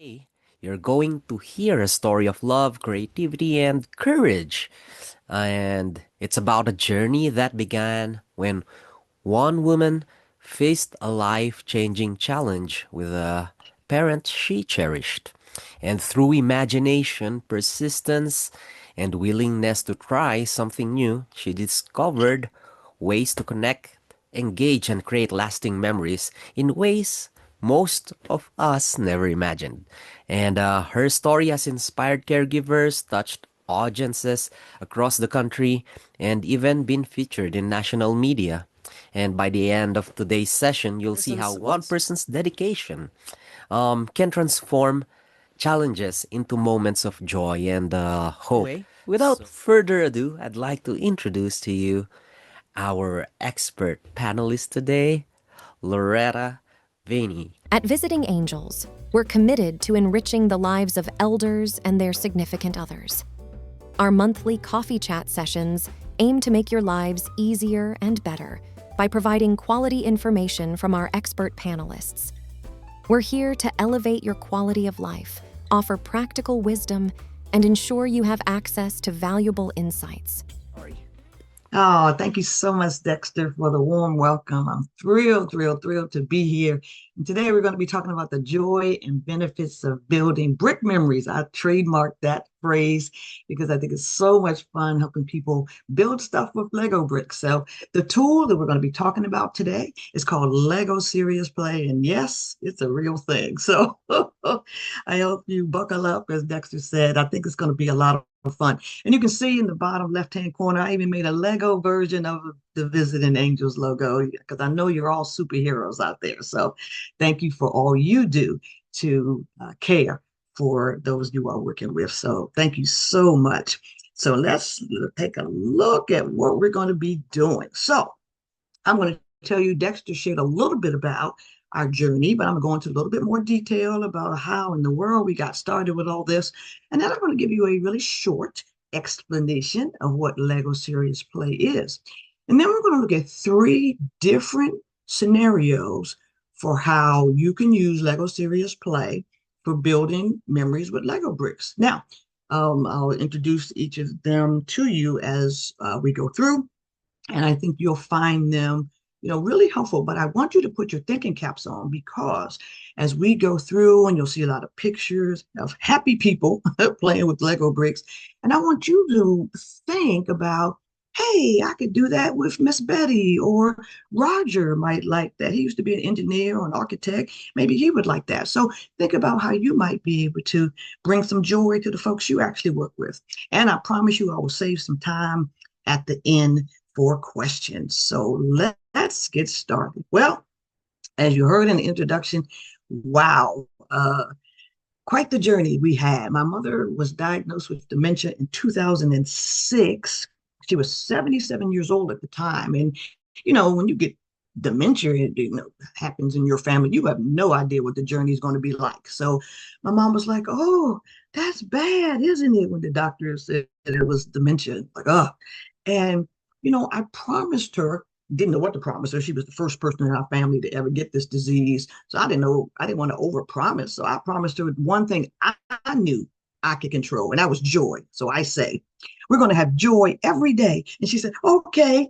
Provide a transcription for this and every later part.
Today, you're going to hear a story of love, creativity, and courage. And it's about a journey that began when one woman faced a life changing challenge with a parent she cherished. And through imagination, persistence, and willingness to try something new, she discovered ways to connect, engage, and create lasting memories in ways most of us never imagined. And her story has inspired caregivers, touched audiences across the country, and even been featured in national media. And by the end of today's session, you'll see how one person's dedication can transform challenges into moments of joy and hope. Anyway, without further ado, I'd like to introduce to you our expert panelist today, Loretta Veney. At Visiting Angels, we're committed to enriching the lives of elders and their significant others. Our monthly coffee chat sessions aim to make your lives easier and better by providing quality information from our expert panelists. We're here to elevate your quality of life, offer practical wisdom, and ensure you have access to valuable insights. Oh, thank you so much, Dexter, for the warm welcome. I'm thrilled to be here. And today we're going to be talking about the joy and benefits of building brick memories. I trademarked that phrase because I think it's so much fun helping people build stuff with Lego bricks. So the tool that we're going to be talking about today is called Lego Serious Play. And yes, it's a real thing. So I hope you buckle up, as Dexter said. I think it's going to be a lot of fun. And you can see in the bottom left-hand corner, I even made a Lego version of the Visiting Angels logo because I know you're all superheroes out there. So thank you for all you do to care for those you are working with. So thank you so much. So let's take a look at what we're going to be doing. So I'm going to tell you, Dexter shared a little bit about our journey, but I'm going to go into a little bit more detail about how in the world we got started with all this. And then I'm going to give you a really short explanation of what Lego Serious Play is. And then we're going to look at three different scenarios for how you can use Lego Serious Play for building memories with Lego bricks. Now, I'll introduce each of them to you as we go through, and I think you'll find them really helpful. But I want you to put your thinking caps on, because as we go through, and you'll see a lot of pictures of happy people playing with Lego bricks, and I want you to think about, hey, I could do that with Miss Betty, or Roger might like that. He used to be an engineer or an architect. Maybe he would like that. So think about how you might be able to bring some joy to the folks you actually work with. And I promise you, I will save some time at the end for questions. So let's get started. Well, as you heard in the introduction, wow, quite the journey we had. My mother was diagnosed with dementia in 2006. She was 77 years old at the time. And, when you get dementia, it happens in your family, you have no idea what the journey is going to be like. So my mom was like, oh, that's bad, isn't it? When the doctor said it was dementia, like, oh. And I promised her, didn't know what to promise her. She was the first person in our family to ever get this disease. So I didn't want to overpromise. So I promised her one thing I knew I could control, and that was joy. So I say, we're going to have joy every day. And she said, okay,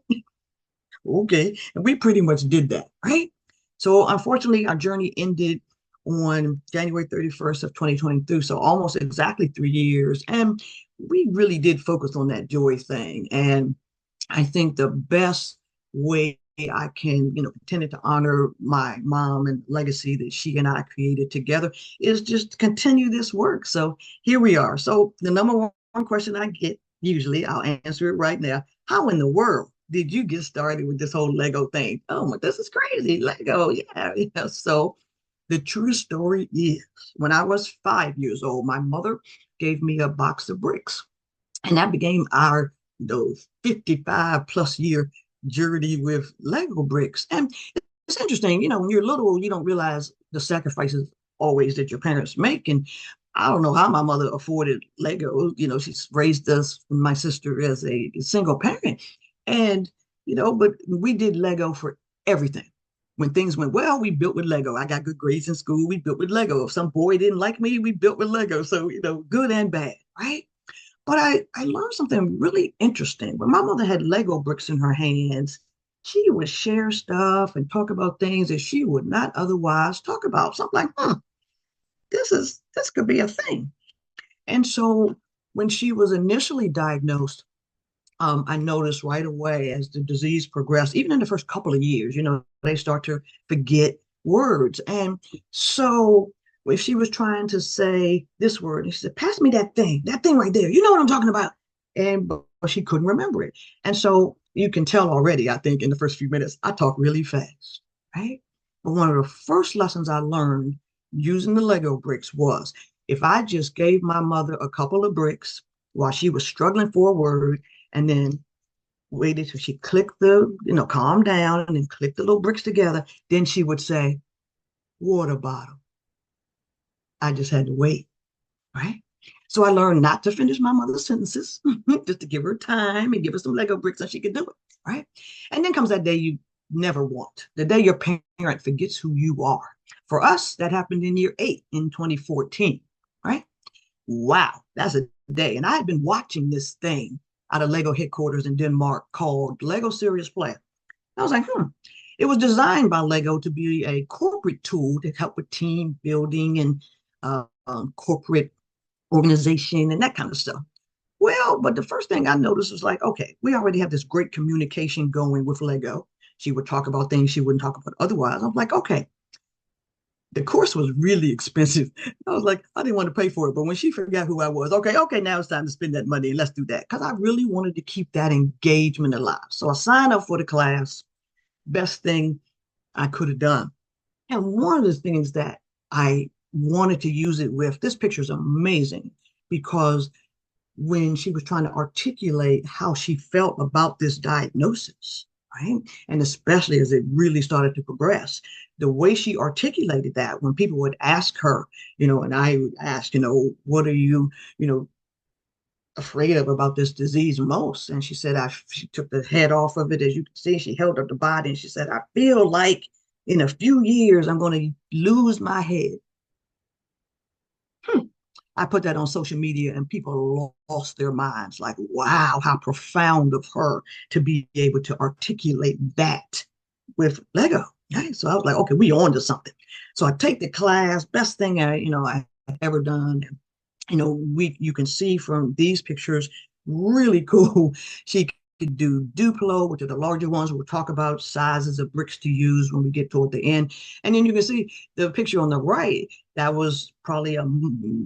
okay. And we pretty much did that, right? So unfortunately, our journey ended on January 31st of 2023. So almost exactly 3 years. And we really did focus on that joy thing. And I think the best way I can, continue to honor my mom and legacy that she and I created together is just continue this work. So here we are. So the number one question I get, usually, I'll answer it right now. How in the world did you get started with this whole Lego thing? Oh my, this is crazy. Lego. Yeah. So the true story is, when I was 5 years old, my mother gave me a box of bricks, and that became our 55 plus year journey with Lego bricks. And it's interesting, when you're little, you don't realize the sacrifices always that your parents make. And I don't know how my mother afforded Lego. She's raised us, my sister, as a single parent. And, but we did Lego for everything. when things went well, we built with Lego. I got good grades in school, we built with Lego. If some boy didn't like me, we built with Lego. So, good and bad, right? But I learned something really interesting. When my mother had Lego bricks in her hands, she would share stuff and talk about things that she would not otherwise talk about. So I'm like, this could be a thing. And so when she was initially diagnosed, I noticed right away as the disease progressed, even in the first couple of years, they start to forget words. And so if she was trying to say this word, and she said, pass me that thing right there. You know what I'm talking about. But she couldn't remember it. And so you can tell already, I think, in the first few minutes, I talk really fast, right? But one of the first lessons I learned using the Lego bricks was if I just gave my mother a couple of bricks while she was struggling for a word, and then waited till she clicked calmed down and then clicked the little bricks together. Then she would say, water bottle. I just had to wait, right? So I learned not to finish my mother's sentences, just to give her time and give her some Lego bricks so she could do it, right? And then comes that day you never want, the day your parent forgets who you are. For us, that happened in year 8 in 2014, right? Wow, that's a day. And I had been watching this thing out of Lego headquarters in Denmark called Lego Serious Play. I was like, It was designed by Lego to be a corporate tool to help with team building and corporate organization and that kind of stuff. Well, but the first thing I noticed was like, okay, we already have this great communication going with Lego. She would talk about things she wouldn't talk about otherwise. I'm like, okay, the course was really expensive. I was like, I didn't want to pay for it. But when she forgot who I was, okay, now it's time to spend that money and let's do that. Because I really wanted to keep that engagement alive. So I signed up for the class. Best thing I could have done. And one of the things that I wanted to use it with, this picture is amazing because when she was trying to articulate how she felt about this diagnosis, right? And especially as it really started to progress, the way she articulated that when people would ask her, and I would ask, what are you, afraid of about this disease most? And she said, she took the head off of it. As you can see, she held up the body and she said, I feel like in a few years, I'm going to lose my head. I put that on social media and people lost their minds. Like, wow, how profound of her to be able to articulate that with Lego. Right? So I was like, okay, we on to something. So I take the class, best thing I ever done. You can see from these pictures, really cool. She could do Duplo, which are the larger ones. We'll talk about sizes of bricks to use when we get toward the end. And then you can see the picture on the right. That was probably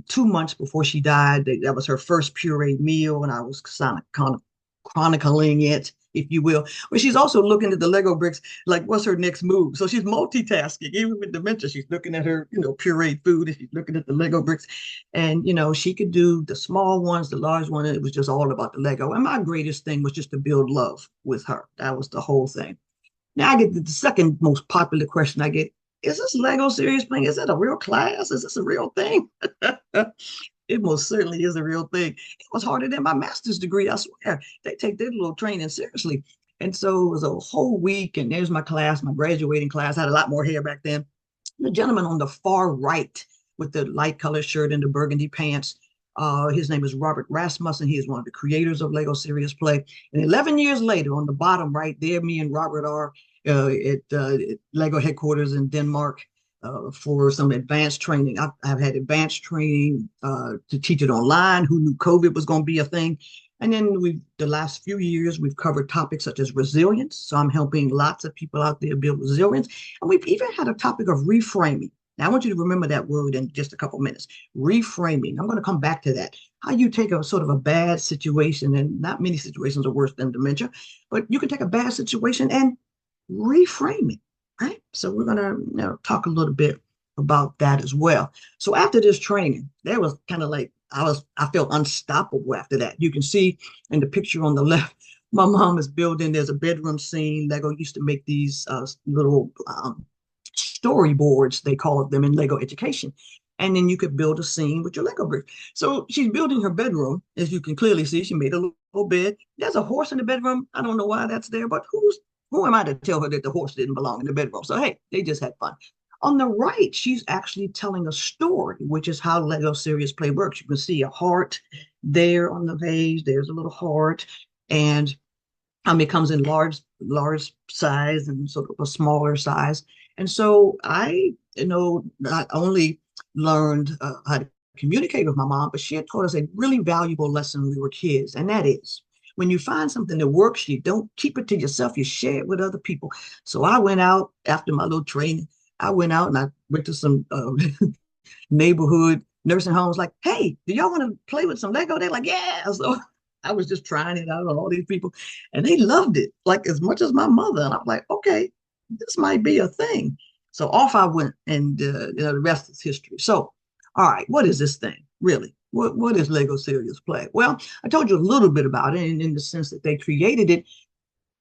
2 months before she died. That was her first pureed meal, and I was kind of chronicling it, if you will. But she's also looking at the Lego bricks, like what's her next move. So she's multitasking, even with dementia. She's looking at her, pureed food, and she's looking at the Lego bricks. And she could do the small ones, the large one. It was just all about the Lego. And my greatest thing was just to build love with her. That was the whole thing. Now I get the second most popular question I get. Is this Lego serious playing? Is it a real class? Is this a real thing? It most certainly is a real thing. It was harder than my master's degree, I swear. They take their little training seriously. And so it was a whole week, and there's my class, my graduating class. I had a lot more hair back then. The gentleman on the far right with the light colored shirt and the burgundy pants, his name is Robert Rasmussen. He is one of the creators of Lego Serious Play. And 11 years later, on the bottom right there, me and Robert are at Lego headquarters in Denmark for some advanced training. I've had advanced training to teach it online. Who knew COVID was going to be a thing? And then the last few years, we've covered topics such as resilience. So I'm helping lots of people out there build resilience. And we've even had a topic of reframing. Now, I want you to remember that word in just a couple minutes. Reframing. I'm going to come back to that. How you take a sort of a bad situation, and not many situations are worse than dementia, but you can take a bad situation and reframe it, right? So we're going to talk a little bit about that as well. So after this training, there was kind of like, I felt unstoppable after that. You can see in the picture on the left, my mom is building, there's a bedroom scene. Lego used to make these little storyboards, they called them in Lego education. And then you could build a scene with your Lego bricks. So she's building her bedroom. As you can clearly see, she made a little bed. There's a horse in the bedroom. I don't know why that's there, but who am I to tell her that the horse didn't belong in the bedroom? So, hey, they just had fun. On the right, she's actually telling a story, which is how Lego Serious Play works. You can see a heart there on the page. There's a little heart. And it comes in large size and sort of a smaller size. And so I, not only learned how to communicate with my mom, but she had taught us a really valuable lesson when we were kids. And that is, when you find something that works, you don't keep it to yourself, you share it with other people. So I went out after my little training. I went out and I went to some neighborhood nursing homes like, hey, do y'all want to play with some Lego? They're like, yeah. So I was just trying it out on all these people and they loved it like as much as my mother. And I'm like, okay, this might be a thing. So off I went and the rest is history. So, all right, what is this thing really? What is Lego Serious Play? Well, I told you a little bit about it in the sense that they created it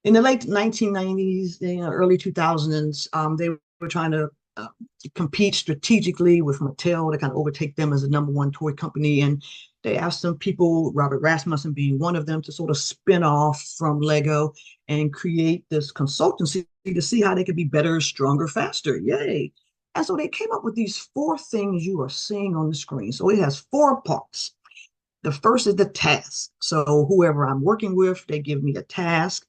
in the late 1990s, early 2000s. They were trying to uh, compete strategically with Mattel to kind of overtake them as the number one toy company. And they asked some people, Robert Rasmussen being one of them, to sort of spin off from Lego and create this consultancy to see how they could be better, stronger, faster. Yay. And so they came up with these four things you are seeing on the screen. So it has four parts. The first is the task. So whoever I'm working with, they give me a task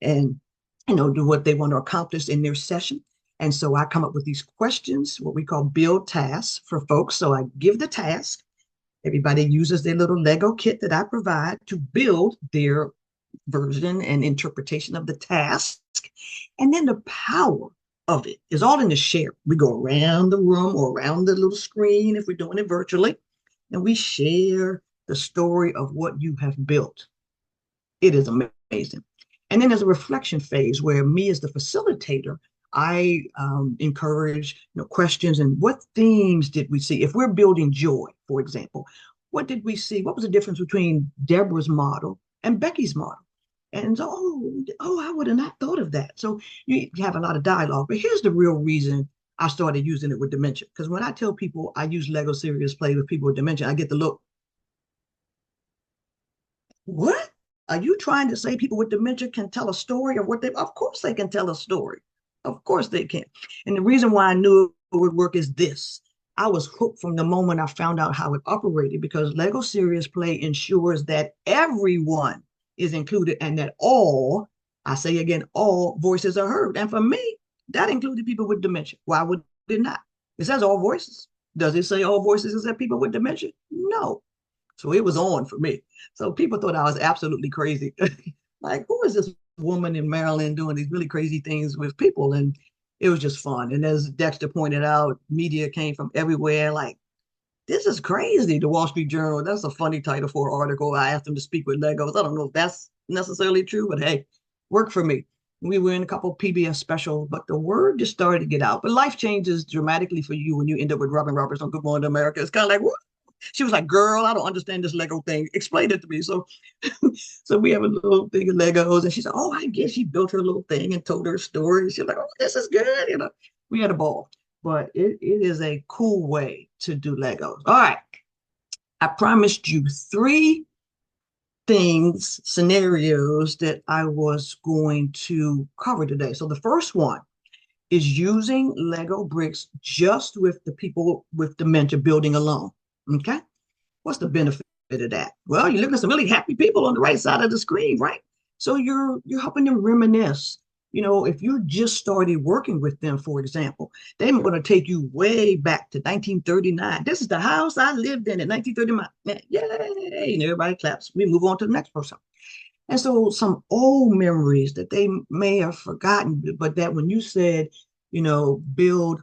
and do what they want to accomplish in their session. And so I come up with these questions, what we call build tasks for folks. So I give the task. Everybody uses their little Lego kit that I provide to build their version and interpretation of the task. And then the power of it is all in the share. We go around the room or around the little screen if we're doing it virtually, and we share the story of what you have built. It is amazing. And then there's a reflection phase where me as the facilitator, I encourage questions and what themes did we see? If we're building joy, for example, what did we see? What was the difference between Deborah's model and Becky's model? And so, I would have not thought of that. So you have a lot of dialogue. But here's the real reason I started using it with dementia. Because when I tell people I use Lego Serious Play with people with dementia, I get the look, what? Are you trying to say people with dementia can tell a story of what they, of course they can tell a story. Of course they can. And the reason why I knew it would work is this. I was hooked from the moment I found out how it operated because Lego Serious Play ensures that everyone is included and that all, I say again, all voices are heard. And for me, that included people with dementia. Why would it not? It says all voices. Does it say all voices except people with dementia? No. So it was on for me. So people thought I was absolutely crazy. Like, who is this woman in Maryland doing these really crazy things with people? And it was just fun. And as Dexter pointed out, media came from everywhere. Like, this is crazy. The Wall Street Journal, that's a funny title for an article. I asked them to speak with Legos. I don't know if that's necessarily true, but hey, worked for me. We were in a couple of PBS specials, but the word just started to get out. But life changes dramatically for you when you end up with Robin Roberts on Good Morning America. It's kind of like, what? She was like, girl, I don't understand this Lego thing. Explain it to me. So so we have a little thing of Legos. And she said, oh, I guess she built her little thing and told her story. She's like, oh, this is good. We had a ball. But it is a cool way to do Legos. All right. I promised you three things, scenarios that I was going to cover today. So the first one is using Lego bricks just with the people with dementia building alone. Okay. What's the benefit of that? Well, you're looking at some really happy people on the right side of the screen, right? So you're helping them reminisce. If you just started working with them, for example, they're going to take you way back to 1939. This is the house I lived in 1939. Yay! And everybody claps. We move on to the next person. And so some old memories that they may have forgotten, but that when you said, build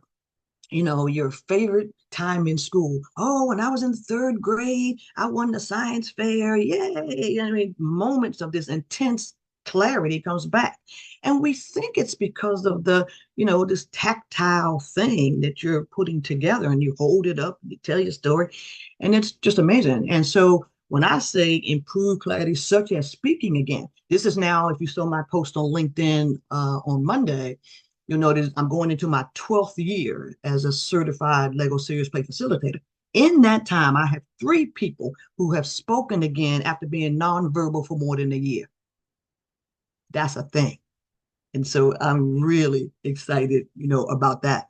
your favorite time in school. Oh, when I was in third grade, I won the science fair. Yay. I mean, moments of this intense clarity comes back. And we think it's because of this tactile thing that you're putting together and you hold it up, you tell your story, and it's just amazing. And so when I say improve clarity, such as speaking again, this is now, if you saw my post on LinkedIn on Monday, you'll notice I'm going into my 12th year as a certified Lego Serious Play facilitator. In that time, I have 3 people who have spoken again after being nonverbal for more than a year. That's a thing. And so I'm really excited, about that.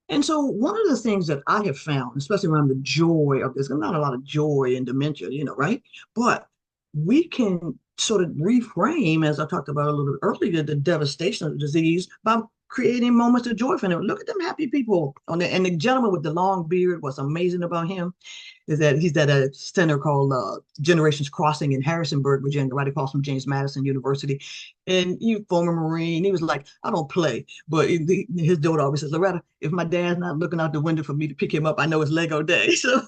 And so one of the things that I have found, especially around the joy of this, there's not a lot of joy in dementia, right? But we can sort of reframe, as I talked about a little bit earlier, the devastation of the disease by creating moments of joy for them. Look at them happy people on there. And the gentleman with the long beard, what's amazing about him is that he's at a center called Generations Crossing in Harrisonburg, Virginia, right across from James Madison University. And he former Marine. He was like, I don't play. But his daughter always says, Loretta, if my dad's not looking out the window for me to pick him up, I know it's Lego day. So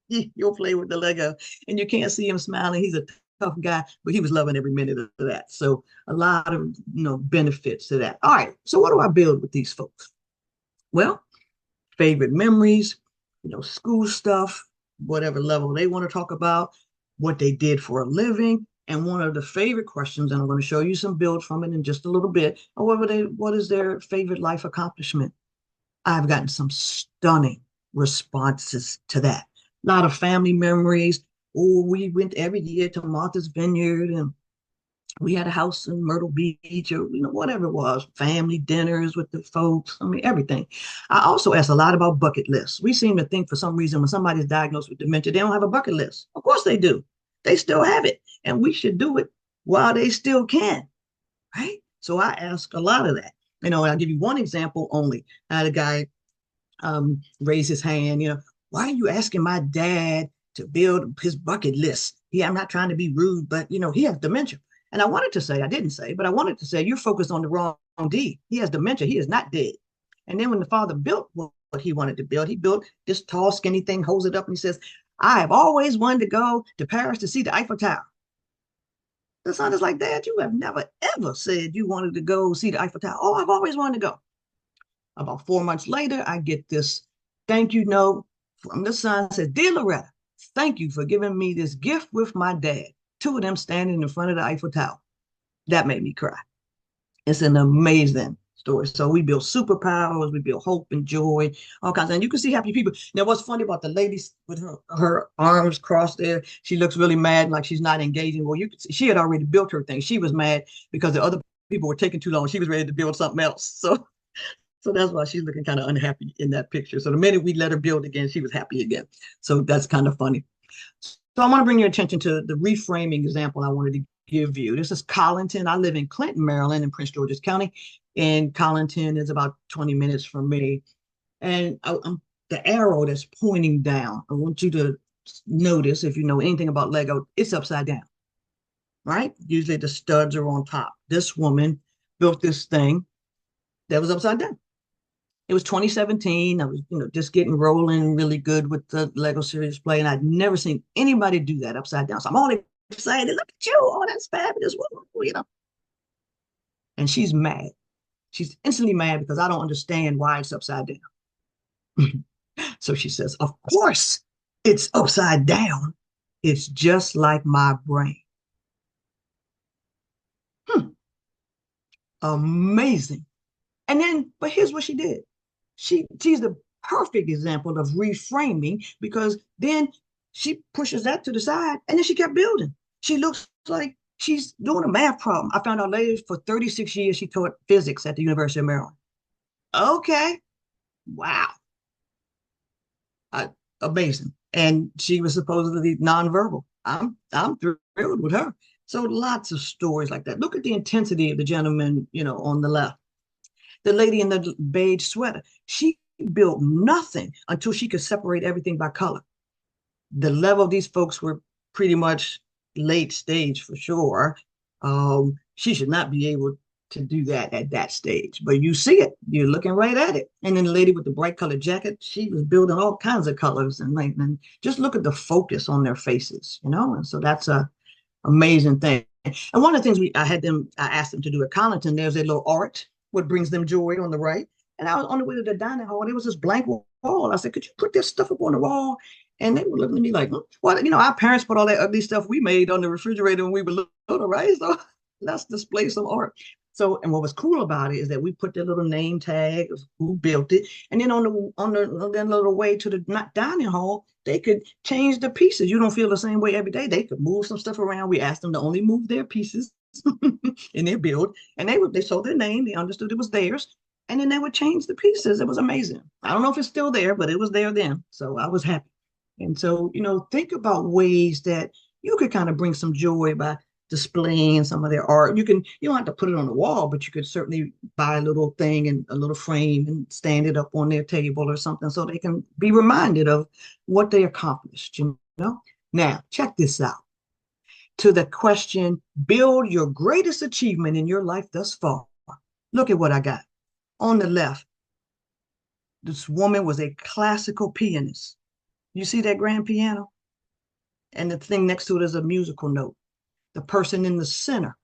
you'll play with the Lego. And you can't see him smiling. He's a tough guy, but he was loving every minute of that. So a lot of benefits to that. All right. So what do I build with these folks? Well, favorite memories, school stuff, whatever level they want to talk about, what they did for a living. And one of the favorite questions, and I'm going to show you some build from it in just a little bit, what is their favorite life accomplishment? I've gotten some stunning responses to that. A lot of family memories. Oh, we went every year to Martha's Vineyard and we had a house in Myrtle Beach or whatever it was, family dinners with the folks. I mean, everything. I also ask a lot about bucket lists. We seem to think for some reason when somebody's diagnosed with dementia, they don't have a bucket list. Of course they do. They still have it. And we should do it while they still can. Right. So I ask a lot of that. I'll give you one example only. I had a guy raise his hand, why are you asking my dad to build his bucket list? Yeah, I'm not trying to be rude, but he has dementia. And I wanted to say, I didn't say, but I wanted to say, you're focused on the wrong deed. He has dementia. He is not dead. And then when the father built what he wanted to build, he built this tall, skinny thing, holds it up, and he says, I have always wanted to go to Paris to see the Eiffel Tower. The son is like, Dad, you have never, ever said you wanted to go see the Eiffel Tower. Oh, I've always wanted to go. About 4 months later, I get this thank you note from the son. Says, Dear Loretta, thank you for giving me this gift with my dad. Two of them standing in front of the Eiffel Tower. That made me cry. It's an amazing story. So we build superpowers, we build hope and joy, all kinds of, and you can see happy people. Now, what's funny about the lady with her arms crossed there, she looks really mad, like she's not engaging. Well, you could see she had already built her thing. She was mad because the other people were taking too long. She was ready to build something else. So that's why she's looking kind of unhappy in that picture. So the minute we let her build again, she was happy again. So that's kind of funny. So I want to bring your attention to the reframing example I wanted to give you. This is Collington. I live in Clinton, Maryland, in Prince George's County. And Collington is about 20 minutes from me. And the arrow that's pointing down, I want you to notice, if you know anything about Lego, it's upside down, right? Usually the studs are on top. This woman built this thing that was upside down. It was 2017. I was, just getting rolling really good with the Lego Serious Play, and I'd never seen anybody do that upside down. So I'm all excited. Look at you! Oh, that's fabulous! And she's mad. She's instantly mad because I don't understand why it's upside down. So she says, "Of course, it's upside down. It's just like my brain." Amazing. And then, but here's what she did. She's the perfect example of reframing because then she pushes that to the side and then she kept building. She looks like she's doing a math problem. I found out later for 36 years she taught physics at the University of Maryland. Okay. Wow. Amazing. And she was supposedly nonverbal. I'm thrilled with her. So lots of stories like that. Look at the intensity of the gentleman, on the left. The lady in the beige sweater, she built nothing until she could separate everything by color. The level of these folks were pretty much late stage for sure. She should not be able to do that at that stage, but you see it, you're looking right at it. And then the lady with the bright colored jacket, she was building all kinds of colors and just look at the focus on their faces, and so that's a amazing thing. And one of the things I asked them to do at Collington, there's a little art, what brings them joy on the right. And I was on the way to the dining hall, and there was this blank wall. I said, could you put this stuff up on the wall? And they were looking at me like, well, our parents put all that ugly stuff we made on the refrigerator when we were little, right? So let's display some art. So, and what was cool about it is that we put the little name tag of who built it. And then on the little way to the dining hall, they could change the pieces. You don't feel the same way every day. They could move some stuff around. We asked them to only move their pieces in their build, and they saw their name, they understood it was theirs, and then they would change the pieces. It was amazing. I don't know if it's still there, but it was there then, so I was happy. And so, think about ways that you could kind of bring some joy by displaying some of their art. You don't have to put it on the wall, but you could certainly buy a little thing and a little frame and stand it up on their table or something so they can be reminded of what they accomplished, Now, check this out. To the question, build your greatest achievement in your life thus far. Look at what I got. On the left, this woman was a classical pianist. You see that grand piano? And the thing next to it is a musical note. The person in the center,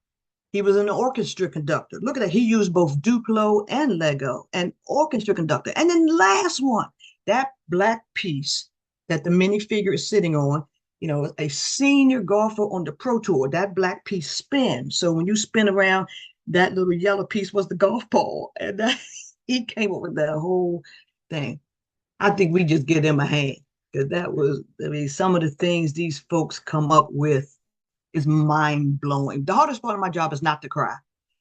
he was an orchestra conductor. Look at that. He used both Duplo and Lego, an orchestra conductor. And then the last one, that black piece that the minifigure is sitting on, a senior golfer on the Pro Tour, that black piece spins. So when you spin around, that little yellow piece was the golf ball. And he came up with that whole thing. I think we just give them a hand, because some of the things these folks come up with is mind blowing. The hardest part of my job is not to cry.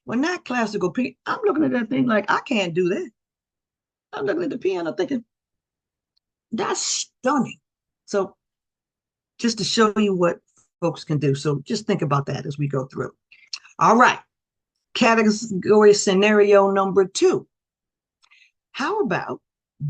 When that classical piece, I'm looking at that thing like, I can't do that. I'm looking at the piano thinking, that's stunning. So just to show you what folks can do. So just think about that as we go through. All right. Category scenario number 2. How about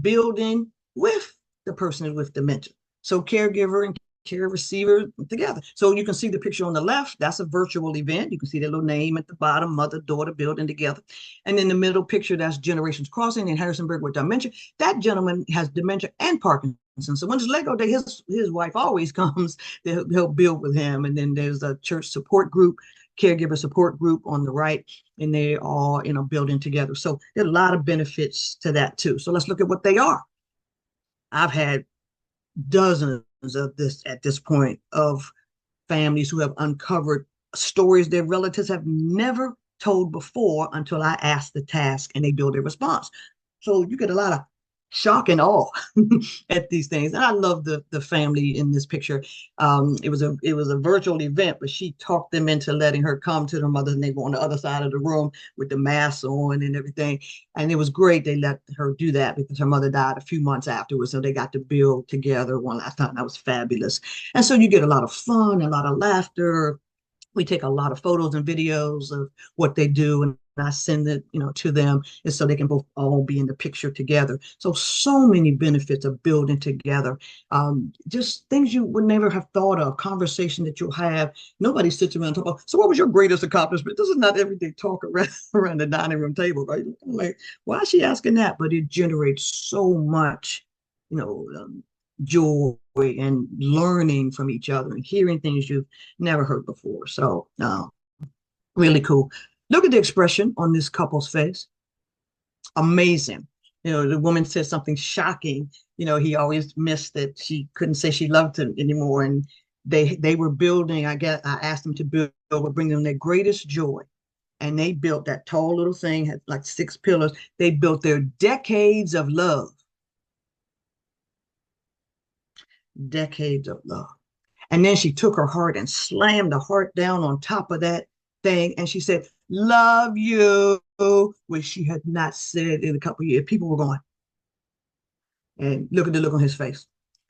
building with the person with dementia? So caregiver and care receiver together. So you can see the picture on the left. That's a virtual event. You can see their little name at the bottom, mother, daughter building together. And in the middle picture, that's Generations Crossing in Harrisonburg with dementia. That gentleman has dementia and Parkinson's. So when it's Lego Day, his wife always comes. They'll build with him. And then there's a church support group, caregiver support group on the right, and they all, building together. So there are a lot of benefits to that too. So let's look at what they are. I've had dozens of this at this point of families who have uncovered stories their relatives have never told before until I asked the task and they build a response. So you get a lot of shock and awe at these things. And I love the family in this picture. It was a virtual event, but she talked them into letting her come to their mother, and they were on the other side of the room with the masks on and everything. And it was great they let her do that because her mother died a few months afterwards. So they got to build together one last time. That was fabulous. And so you get a lot of fun, a lot of laughter. We take a lot of photos and videos of what they do, and I send it, to them, and so they can both all be in the picture together. So many benefits of building together. Just things you would never have thought of, conversation that you'll have. Nobody sits around and talk about, so what was your greatest accomplishment? This is not everyday talk around the dining room table, right? Like, why is she asking that? But it generates so much, joy and learning from each other and hearing things you've never heard before. So really cool. Look at the expression on this couple's face. Amazing. The woman said something shocking. He always missed that she couldn't say she loved him anymore. And they were building, I asked them to build, bring them their greatest joy. And they built that tall little thing, had like 6 pillars. They built their decades of love. Decades of love. And then she took her heart and slammed the heart down on top of that thing. And she said, love you, which she had not said in a couple of years. People were going, and look at the look on his face.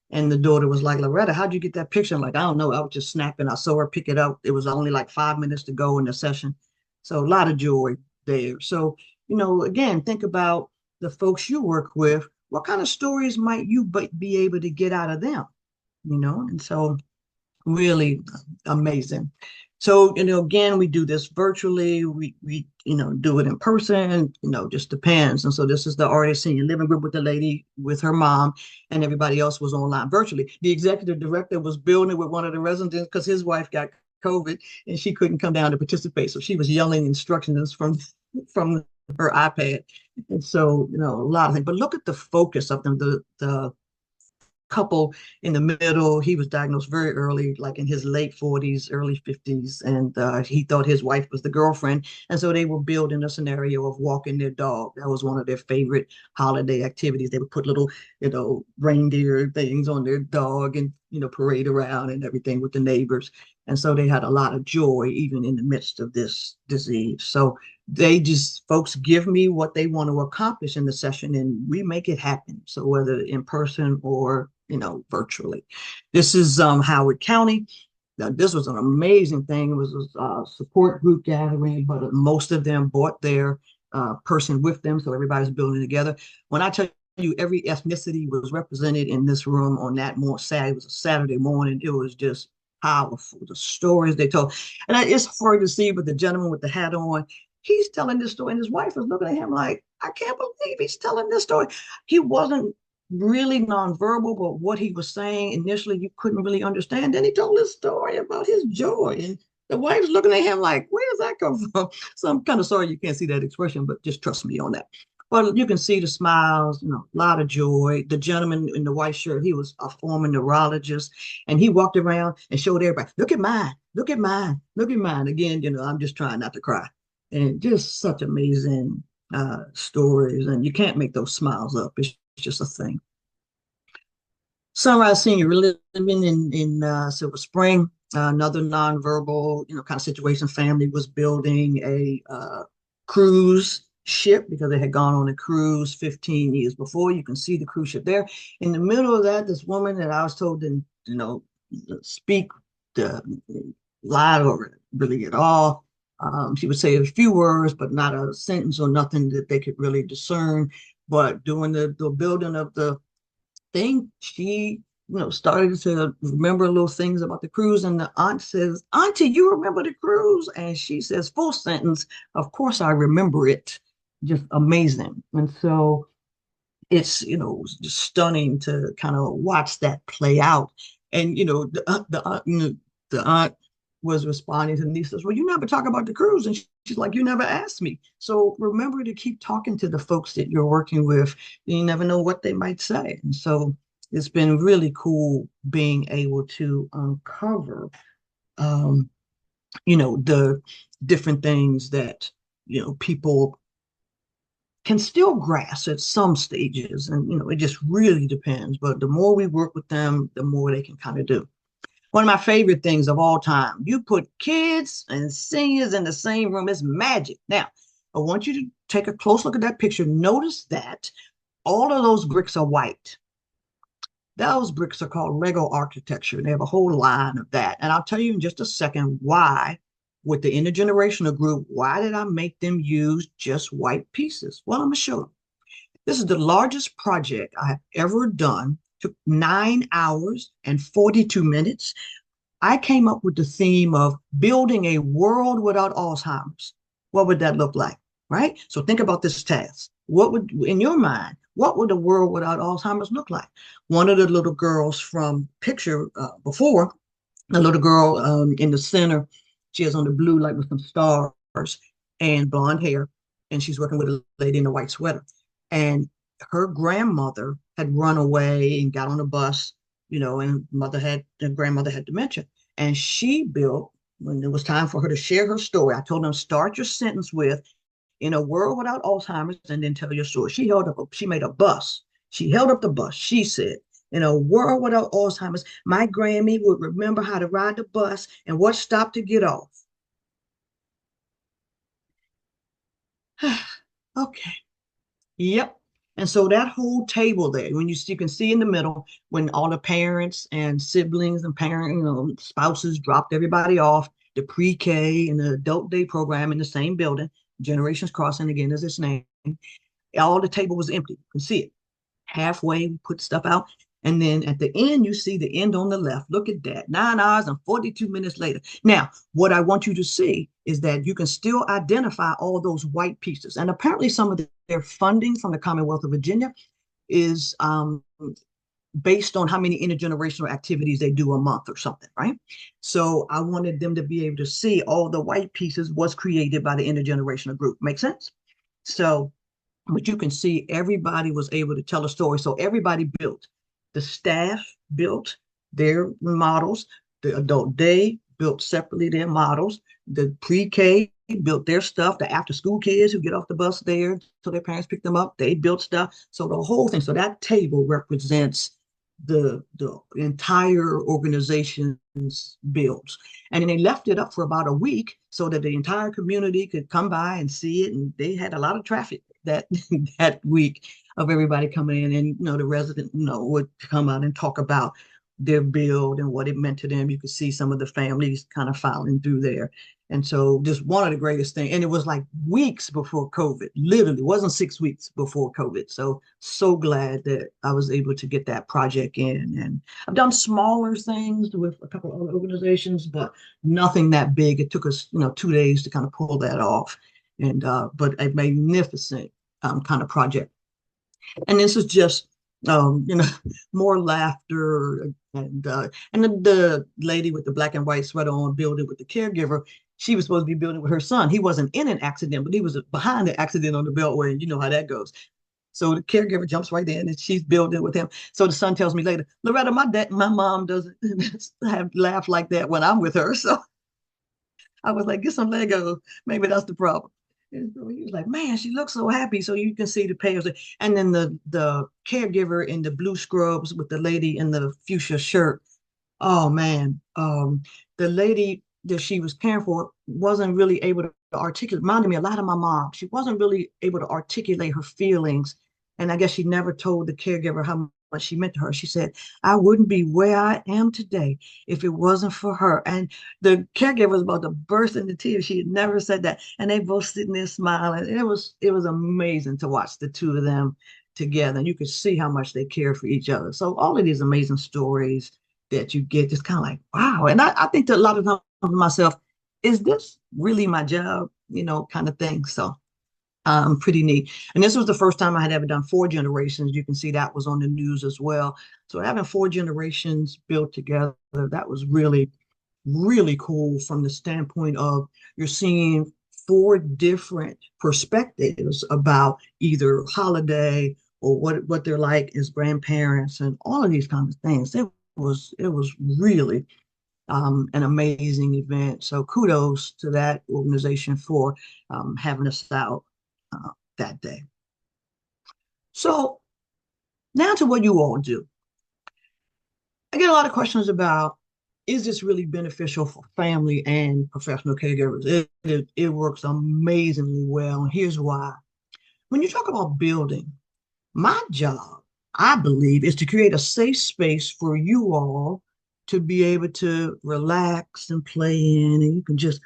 And the daughter was like, Loretta, how'd you get that picture? I'm like, I don't know. I was just snapping. I saw her pick it up. It was only like 5 minutes to go in the session. So a lot of joy there. So, again, think about the folks you work with. What kind of stories might you be able to get out of them? And so really amazing. So, again, we do this virtually. We do it in person, just depends. And so this is the artist in your living room with the lady with her mom, and everybody else was online virtually. The executive director was building with one of the residents because his wife got COVID and she couldn't come down to participate. So she was yelling instructions from her iPad. And so, a lot of things. But look at the focus of them, the couple in the middle. He was diagnosed very early, like in his late 40s, early 50s, and he thought his wife was the girlfriend. And so they were building a scenario of walking their dog. That was one of their favorite holiday activities. They would put little, reindeer things on their dog and parade around and everything with the neighbors. And so they had a lot of joy even in the midst of this disease. So folks give me what they want to accomplish in the session and we make it happen. So whether in person or, virtually. This is Howard County. Now, this was an amazing thing. It was a support group gathering, but most of them brought their person with them. So everybody's building together. When I tell you every ethnicity was represented in this room on that morning, Saturday, it was a Saturday morning. It was just powerful. The stories they told. And it's hard to see, but the gentleman with the hat on, he's telling this story. And his wife is looking at him like, I can't believe he's telling this story. He wasn't really nonverbal, but what he was saying initially you couldn't really understand. Then he told this story about his joy, and the wife's looking at him like, "Where does that come from?" So I'm kind of sorry you can't see that expression, but just trust me on that. But you can see the smiles, a lot of joy. The gentleman in the white shirt, he was a former neurologist, and he walked around and showed everybody, "Look at mine, look at mine, look at mine." Again, I'm just trying not to cry, and just such amazing stories, and you can't make those smiles up. It's just a thing. Sunrise Senior, we're living in Silver Spring. Another nonverbal, kind of situation. Family was building a cruise ship because they had gone on a cruise 15 years before. You can see the cruise ship there. In the middle of that, this woman that I was told didn't, speak the loud or really at all. She would say a few words, but not a sentence or nothing that they could really discern. But during the building of the thing, she, started to remember little things about the cruise. And the aunt says, "Auntie, you remember the cruise?" And she says, full sentence, "Of course I remember it." Just amazing. And so it's, just stunning to kind of watch that play out. And, the aunt was responding to the niece, says, "Well, you never talk about the cruise." And she's like, "You never asked me." So remember to keep talking to the folks that you're working with. You never know what they might say. And so it's been really cool being able to uncover, the different things that, people can still grasp at some stages. And, it just really depends. But the more we work with them, the more they can kind of do. One of my favorite things of all time, you put kids and seniors in the same room. It's magic. Now, I want you to take a close look at that picture. Notice that all of those bricks are white. Those bricks are called Lego architecture. They have a whole line of that. And I'll tell you in just a second why, with the intergenerational group, why did I make them use just white pieces? Well, I'm going to show you. This is the largest project I have ever done. Took 9 hours and 42 minutes. I came up with the theme of building a world without Alzheimer's. What would that look like? Right? So think about this task. In your mind, what would a world without Alzheimer's look like? One of the little girls from picture before, the little girl in the center, she has on the blue, like with some stars and blonde hair, and she's working with a lady in a white sweater. And her grandmother had run away and got on a bus, and the grandmother had dementia. And she built, when it was time for her to share her story, I told them, start your sentence with, "In a world without Alzheimer's," and then tell your story. She made a bus. She held up the bus. She said, "In a world without Alzheimer's, my Grammy would remember how to ride the bus and what stop to get off." Okay. Yep. And so that whole table there, when you can see in the middle, when all the parents and siblings and spouses dropped everybody off, the pre-K and the adult day program in the same building, Generations Crossing again is its name. All the table was empty. You can see it. Halfway, we put stuff out. And then at the end, you see the end on the left. Look at that. 9 hours and 42 minutes later. Now, what I want you to see is that you can still identify all those white pieces. And apparently some of their funding from the Commonwealth of Virginia is based on how many intergenerational activities they do a month or something, right? So I wanted them to be able to see all the white pieces was created by the intergenerational group. Make sense? So, but you can see everybody was able to tell a story. So everybody built. The staff built their models. The adult day built separately their models. The pre-K built their stuff. The after-school kids who get off the bus there, so their parents pick them up, they built stuff. So the whole thing. So that table represents the entire organization's bills. And then they left it up for about a week so that the entire community could come by and see it. And they had a lot of traffic that that week of everybody coming in, and the resident would come out and talk about their build and what it meant to them. You could see some of the families kind of filing through there. And so just one of the greatest things. And it was like weeks before COVID, literally, it wasn't 6 weeks before COVID. So glad that I was able to get that project in. And I've done smaller things with a couple of other organizations, but nothing that big. It took us, 2 days to kind of pull that off. And but a magnificent kind of project. And this is just more laughter, and the lady with the black and white sweater on building with the caregiver. She was supposed to be building with her son. He wasn't in an accident, but he was behind the accident on the beltway, and you know how that goes. So the caregiver jumps right in, and she's building with him. So the son tells me later, Loretta, my mom doesn't have laugh like that when I'm with her. So I was like, get some Legos. Maybe that's the problem. And so he was like, man, she looks so happy. So you can see the payers. And then the caregiver in the blue scrubs with the lady in the fuchsia shirt. Oh man. The lady that she was caring for wasn't really able to articulate, reminded me a lot of my mom. She wasn't really able to articulate her feelings. And I guess she never told the caregiver how much she meant to her. She said, I wouldn't be where I am today if it wasn't for her. And the caregiver was about to burst into tears. She had never said that. And they both sitting there smiling. It was amazing to watch the two of them together. And you could see how much they care for each other. So all of these amazing stories that you get, just kind of like, wow. And I think that a lot of times myself, is this really my job? Kind of thing. So pretty neat. And this was the first time I had ever done 4 generations. You can see that was on the news as well. So having 4 generations built together, that was really, really cool from the standpoint of you're seeing 4 different perspectives about either holiday or what they're like as grandparents and all of these kinds of things. It was really an amazing event. So kudos to that organization for having us out that day. So now to what you all do. I get a lot of questions about, is this really beneficial for family and professional caregivers? It works amazingly well. And here's why. When you talk about building, my job, I believe, is to create a safe space for you all to be able to relax and play in, and you can just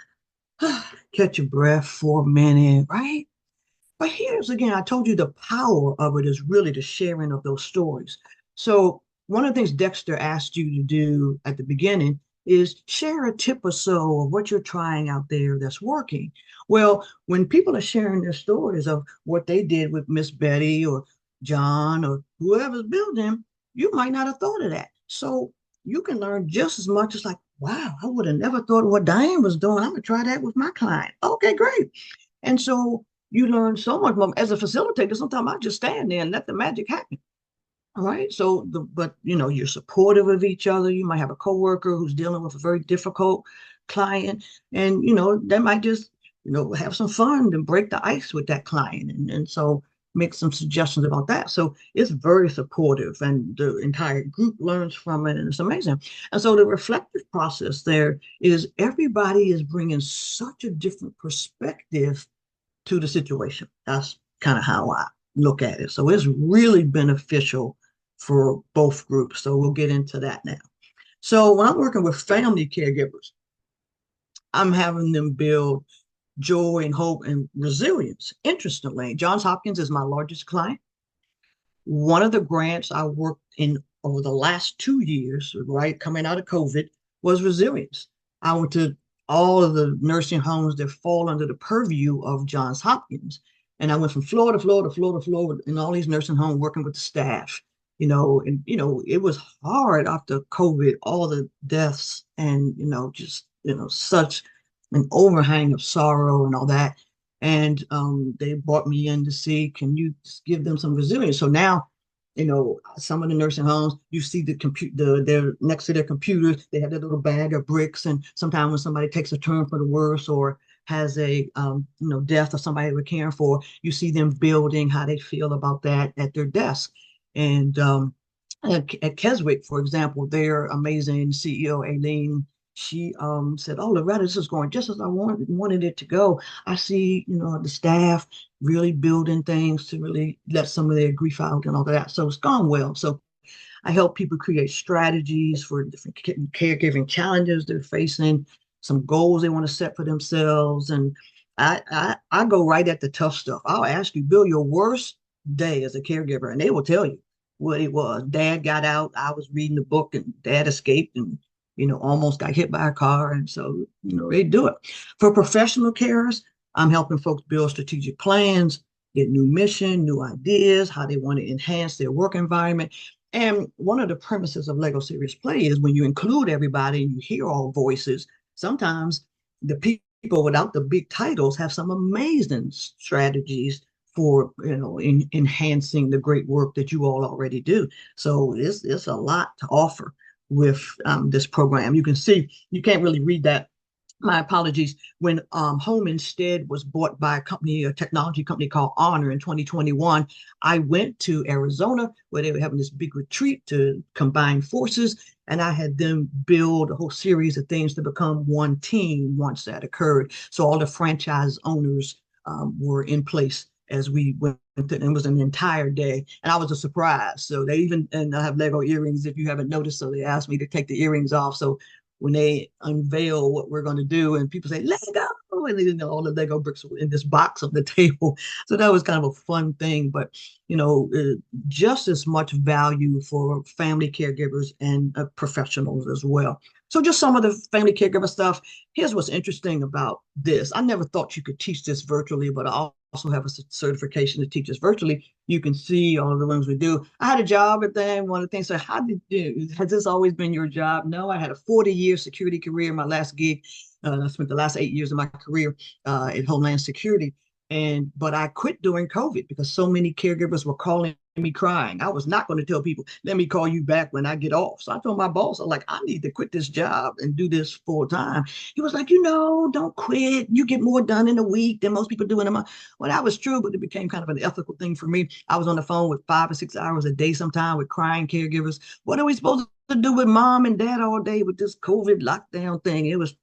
catch your breath for a minute, right? But here's again, I told you the power of it is really the sharing of those stories. So one of the things Dexter asked you to do at the beginning is share a tip or so of what you're trying out there that's working. Well, when people are sharing their stories of what they did with Miss Betty or John or whoever's building, you might not have thought of that. So you can learn just as much as like, wow, I would have never thought of what Diane was doing. I'm gonna try that with my client. Okay, great. And so you learn so much more. As a facilitator, sometimes I just stand there and let the magic happen. All right. So, but you're supportive of each other. You might have a coworker who's dealing with a very difficult client, and they might just have some fun and break the ice with that client, and so make some suggestions about that. So it's very supportive, and the entire group learns from it, and it's amazing. And so the reflective process there is everybody is bringing such a different perspective to the situation. That's kind of how I look at it. So it's really beneficial for both groups. So we'll get into that now. So when I'm working with family caregivers, I'm having them build joy and hope and resilience. Interestingly, Johns Hopkins is my largest client. One of the grants I worked in over the last 2 years, right, coming out of COVID, was resilience. I went to all of the nursing homes that fall under the purview of Johns Hopkins. And I went from floor to floor to floor to floor in all these nursing homes working with the staff, and it was hard after COVID, all the deaths and, just, such an overhang of sorrow and all that. And they brought me in to see, can you give them some resilience? So now, some of the nursing homes, you see they're next to their computers, they have that little bag of bricks. And sometimes when somebody takes a turn for the worse or has a, death of somebody we're caring for, you see them building how they feel about that at their desk. And at Keswick, for example, their amazing CEO, Aileen, she said, "Oh, Loretta, this is going just as I wanted it to go. I see, the staff really building things to really let some of their grief out and all of that. So it's gone well." So I help people create strategies for different caregiving challenges they're facing, some goals they want to set for themselves. And I go right at the tough stuff. I'll ask you, Bill, your worst day as a caregiver, and they will tell you what it was. Dad got out, I was reading the book, and dad escaped and almost got hit by a car. And so, they do it. For professional carers, I'm helping folks build strategic plans, get new mission, new ideas, how they want to enhance their work environment. And one of the premises of Lego Serious Play is when you include everybody and you hear all voices, sometimes the people without the big titles have some amazing strategies for enhancing the great work that you all already do. So it's a lot to offer with this program. You can see you can't really read that, my apologies, when Home Instead was bought by a technology company called Honor in 2021, I went to Arizona where they were having this big retreat to combine forces, and I had them build a whole series of things to become one team once that occurred. So all the franchise owners were in place as we went. It was an entire day, and I was a surprise. So they even, and I have Lego earrings if you haven't noticed. So they asked me to take the earrings off. So when they unveil what we're going to do and people say Lego, and all the Lego bricks were in this box on the table. So that was kind of a fun thing, but just as much value for family caregivers and professionals as well. So just some of the family caregiver stuff. Here's what's interesting about this. I never thought you could teach this virtually, but I also have a certification to teach this virtually. You can see all of the ones we do. I had a job at that. One of the things, so how did you, has this always been your job? No, I had a 40-year security career. My last gig, I spent the last 8 years of my career in Homeland Security. But I quit during COVID because so many caregivers were calling me crying. I was not going to tell people, let me call you back when I get off. So I told my boss, I'm like, I need to quit this job and do this full time. He was like, don't quit. You get more done in a week than most people do in a month. Well, that was true, but it became kind of an ethical thing for me. I was on the phone with 5 or 6 hours a day sometime with crying caregivers. What are we supposed to do with mom and dad all day with this COVID lockdown thing? It was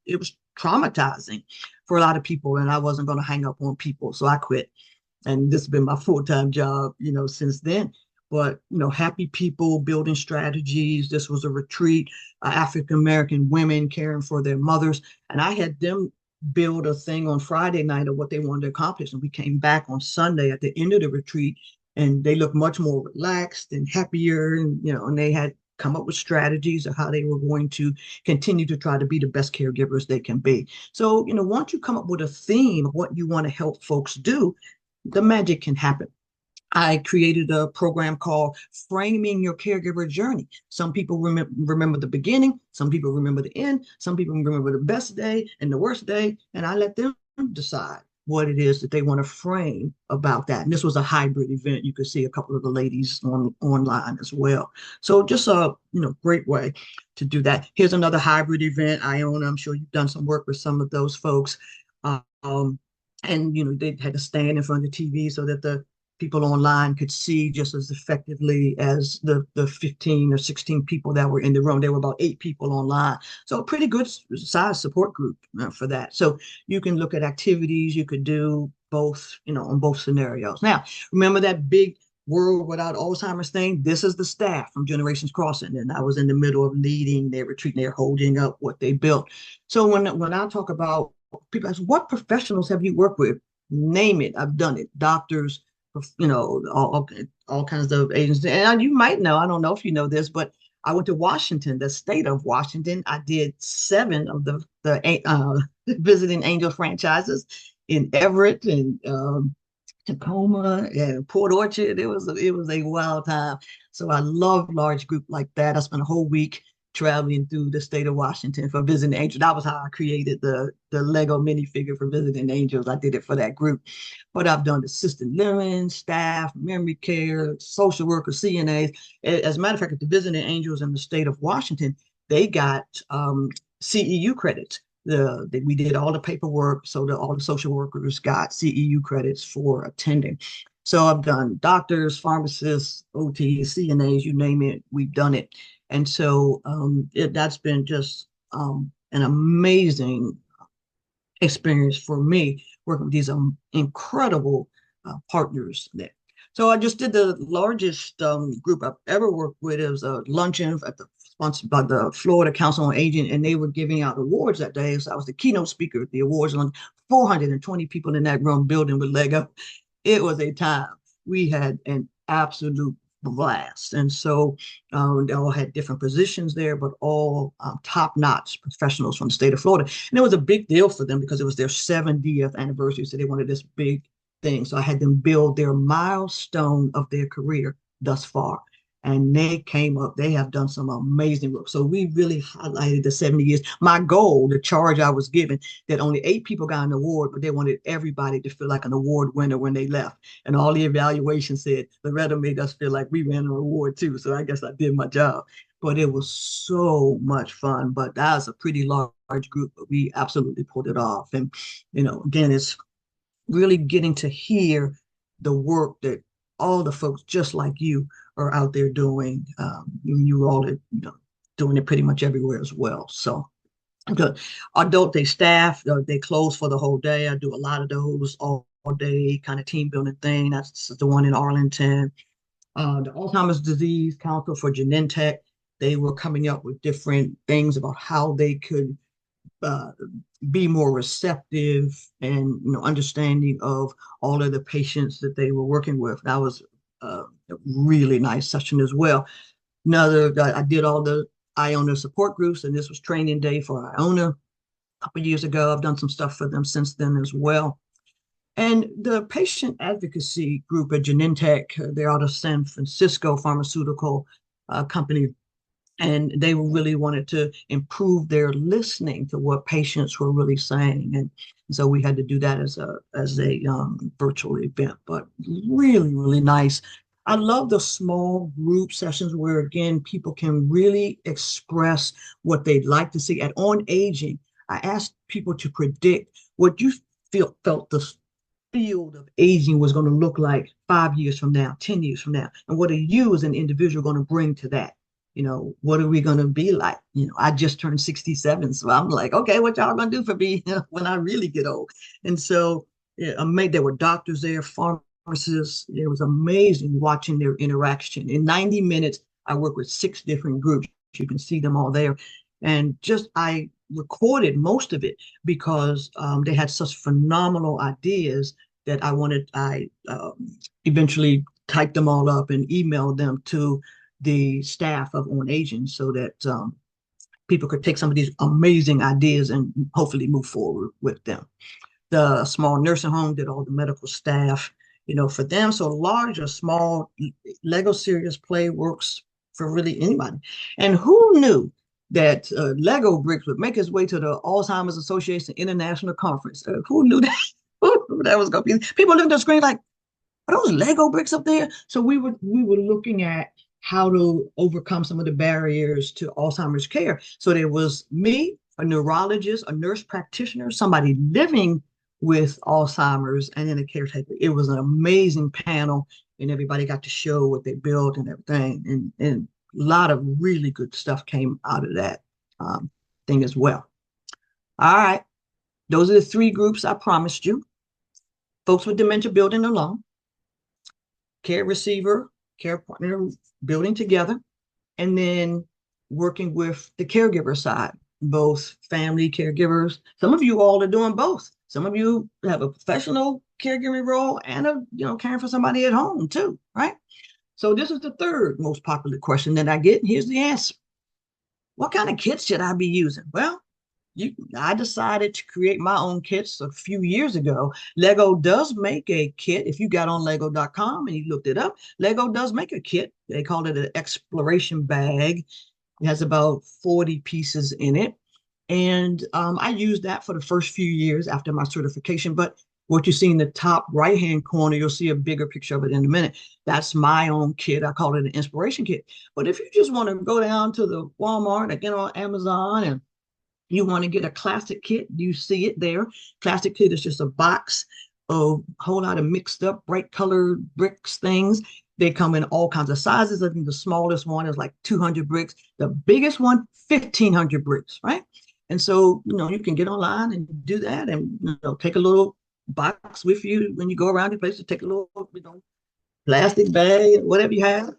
traumatizing for a lot of people, and I wasn't going to hang up on people, so I quit. And this has been my full-time job, since then. But happy people building strategies. This was a retreat, African American women caring for their mothers, and I had them build a thing on Friday night of what they wanted to accomplish, and we came back on Sunday at the end of the retreat, and they looked much more relaxed and happier, and they had come up with strategies of how they were going to continue to try to be the best caregivers they can be. So, once you come up with a theme of what you want to help folks do, the magic can happen. I created a program called Framing Your Caregiver Journey. Some people remember the beginning, some people remember the end, some people remember the best day and the worst day, and I let them decide what it is that they want to frame about that. And this was a hybrid event. You could see a couple of the ladies online as well. So just a great way to do that. Here's another hybrid event. Iona, I'm sure you've done some work with some of those folks. And they had to stand in front of the TV so that the people online could see just as effectively as the 15 or 16 people that were in the room. There were about 8 people online. So a pretty good size support group for that. So you can look at activities you could do both, on both scenarios. Now, remember that big World Without Alzheimer's thing? This is the staff from Generations Crossing. And I was in the middle of leading their retreat. They're holding up what they built. So when I talk about people ask, what professionals have you worked with? Name it. I've done it. Doctors, all kinds of agencies. And you might know, I don't know if you know this, but I went to Washington, the state of Washington. I did 7 of the Visiting Angel franchises in Everett and Tacoma and Port Orchard. It was a wild time. So I love large group like that. I spent a whole week traveling through the state of Washington for Visiting Angels. That was how I created the Lego minifigure for Visiting Angels. I did it for that group. But I've done assisted living, staff, memory care, social workers, CNAs. As a matter of fact, at the Visiting Angels in the state of Washington, they got CEU credits. We did all the paperwork so that all the social workers got CEU credits for attending. So I've done doctors, pharmacists, OTs, CNAs, you name it, we've done it. And so that's been just an amazing experience for me working with these incredible partners there. So I just did the largest group I've ever worked with. It was a luncheon at the sponsored by the Florida Council on Aging, and they were giving out awards that day. So I was the keynote speaker at the awards on 420 people in that room building with Lego. It was a time. We had an absolute blast. And so they all had different positions there, but all top-notch professionals from the state of Florida. And it was a big deal for them because it was their 70th anniversary. So they wanted this big thing. So I had them build their milestone of their career thus far. And they came up, they have done some amazing work. So we really highlighted the 70 years. My goal, the charge I was given, that only 8 people got an award, but they wanted everybody to feel like an award winner when they left. And all the evaluations said, Loretta made us feel like we ran an award too. So I guess I did my job. But it was so much fun. But that was a pretty large group, but we absolutely pulled it off. And, again, it's really getting to hear the work that all the folks just like you are out there doing. You all are doing it pretty much everywhere as well. So the adult day staff, they close for the whole day. I do a lot of those all day kind of team building thing. That's the one in Arlington. The Alzheimer's Disease Council for Genentech, they were coming up with different things about how they could uh, be more receptive and understanding of all of the patients that they were working with. That was a really nice session as well. I did all the Iona support groups, and this was training day for Iona a couple of years ago. I've done some stuff for them since then as well. And the patient advocacy group at Genentech, they're out of San Francisco pharmaceutical company, and they really wanted to improve their listening to what patients were really saying. And so we had to do that as a virtual event, but really, really nice. I love the small group sessions where, again, people can really express what they'd like to see. At On Aging, I asked people to predict what you felt the field of aging was going to look like 5 years from now, 10 years from now, and what are you as an individual going to bring to that? What are we going to be like? I just turned 67. So I'm like, okay, what y'all going to do for me when I really get old? And so yeah, there were doctors there, pharmacists. It was amazing watching their interaction. In 90 minutes, I worked with 6 different groups. You can see them all there. And I recorded most of it because they had such phenomenal ideas that I eventually typed them all up and emailed them to the staff of On Aging so that people could take some of these amazing ideas and hopefully move forward with them. The small nursing home did all the medical staff, for them. So large or small, Lego Serious Play works for really anybody. And who knew that Lego bricks would make its way to the Alzheimer's Association International Conference? Who knew that? Who knew that was going to be? People looked at the screen like, are those Lego bricks up there? So we were looking at how to overcome some of the barriers to Alzheimer's care. So there was me, a neurologist, a nurse practitioner, somebody living with Alzheimer's, and then a caretaker. It was an amazing panel, and everybody got to show what they built and everything. And a lot of really good stuff came out of that thing as well. All right. Those are the 3 groups I promised you. Folks with dementia building alone, care receiver, care partner building together, and then working with the caregiver side, both family caregivers. Some of you all are doing both. Some of you have a professional caregiving role and caring for somebody at home too, right? So this is the 3rd most popular question that I get. And here's the answer. What kind of kits should I be using? Well, I decided to create my own kits a few years ago. Lego does make a kit. If you got on lego.com and you looked it up, Lego does make a kit. They call it an exploration bag. It has about 40 pieces in it. And I used that for the first few years after my certification. But what you see in the top right-hand corner, you'll see a bigger picture of it in a minute. That's my own kit. I call it an inspiration kit. But if you just want to go down to the Walmart or get on Amazon and you want to get a classic kit, you see it there. Classic kit is just a box a whole lot of mixed up, bright colored bricks things. They come in all kinds of sizes. I think the smallest one is like 200 bricks. The biggest one, 1,500 bricks, right? And so, you can get online and do that and, take a little box with you when you go around the place to take a little, plastic bag, whatever you have,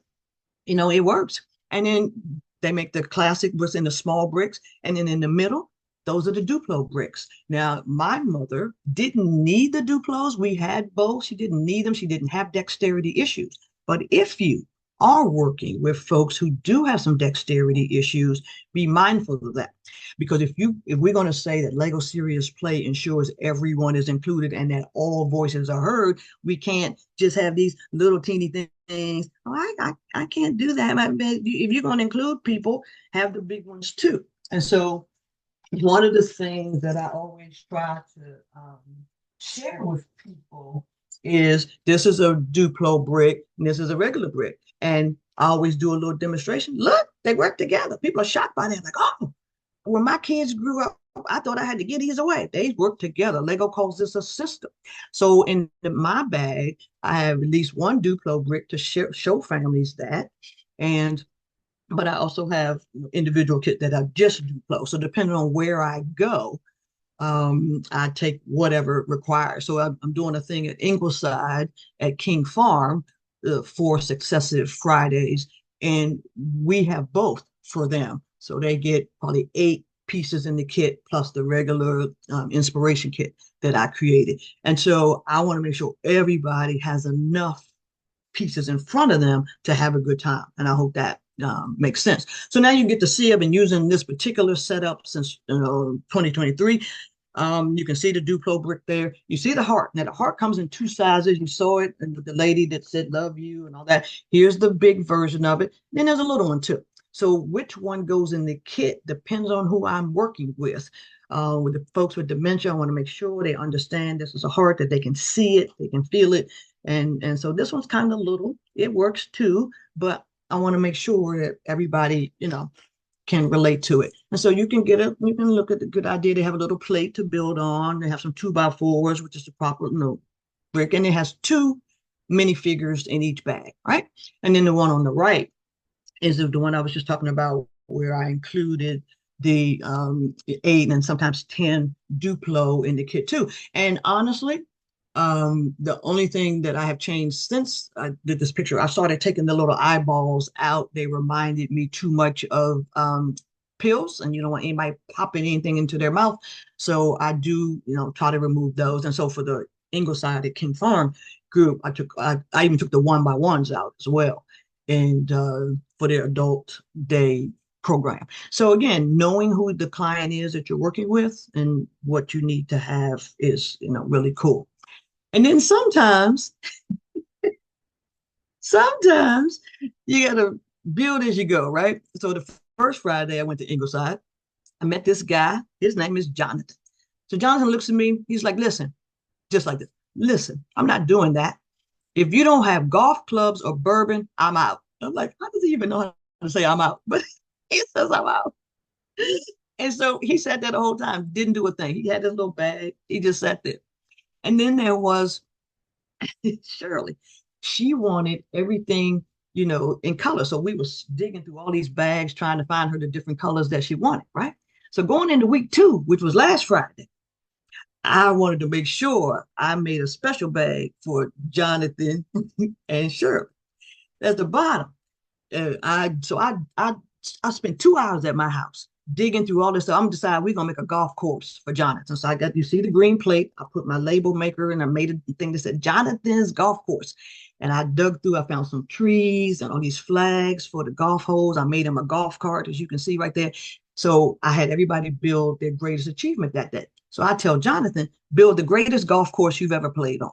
it works. And then they make the classic what's in the small bricks. And then in the middle, those are the Duplo bricks. Now, my mother didn't need the Duplos. We had both. She didn't need them. She didn't have dexterity issues. But if you are working with folks who do have some dexterity issues, be mindful of that. Because if we're going to say that Lego Serious Play ensures everyone is included and that all voices are heard, we can't just have these little teeny things. Oh, I can't do that. If you're going to include people, have the big ones too. And so one of the things that I always try to share with people is this is a Duplo brick and this is a regular brick. And I always do a little demonstration. Look, they work together. People are shocked by that. Like, oh, when my kids grew up, I thought I had to give these away. They work together. Lego calls this a system. So in my bag, I have at least one Duplo brick to show families that. But I also have individual kits that are just Duplo. So depending on where I go, I take whatever required. So I'm doing a thing at Ingleside at King Farm 4 successive Fridays, and we have both for them. So they get probably 8 pieces in the kit plus the regular inspiration kit that I created. And so I want to make sure everybody has enough pieces in front of them to have a good time. And I hope that makes sense. So now you get to see I've been using this particular setup since 2023. You can see the Duplo brick there. You see the heart. Now the heart comes in 2 sizes. You saw it, and the lady that said "love you" and all that. Here's the big version of it. Then there's a little one too. So which one goes in the kit depends on who I'm working with. With the folks with dementia, I want to make sure they understand this is a heart, that they can see it, they can feel it, and so this one's kind of little. It works too, but I want to make sure that everybody, can relate to it. And so you can look at the good idea. They have a little plate to build on. They have some 2x4s, which is the proper, brick. And it has 2 minifigures in each bag, right? And then the one on the right is the one I was just talking about, where I included the 8 and sometimes 10 Duplo in the kit too. And honestly, the only thing that I have changed since I did this picture, I started taking the little eyeballs out. They reminded me too much of pills, and you don't want anybody popping anything into their mouth. So I do, try to remove those. And so for the Ingleside at King Farm group, I even took the 1x1s out as well, and for their adult day program. So again, knowing who the client is that you're working with and what you need to have is, really cool. And then sometimes you got to build as you go, right? So the first Friday I went to Ingleside, I met this guy. His name is Jonathan. So Jonathan looks at me. He's like, listen, just like this. Listen, I'm not doing that. If you don't have golf clubs or bourbon, I'm out. I'm like, how does he even know how to say I'm out? But he says I'm out. And so he sat there the whole time, didn't do a thing. He had his little bag. He just sat there. And then there was Shirley. She wanted everything, in color. So we was digging through all these bags trying to find her the different colors that she wanted, right? So going into week 2, which was last Friday, I wanted to make sure I made a special bag for Jonathan and Shirley. At the bottom, I spent 2 hours at my house digging through all this stuff. I'm deciding we're gonna make a golf course for Jonathan. So you see the green plate. I put my label maker and I made a thing that said Jonathan's golf course. And I dug through, I found some trees and all these flags for the golf holes. I made him a golf cart, as you can see right there. So I had everybody build their greatest achievement that day. So I tell Jonathan, build the greatest golf course you've ever played on.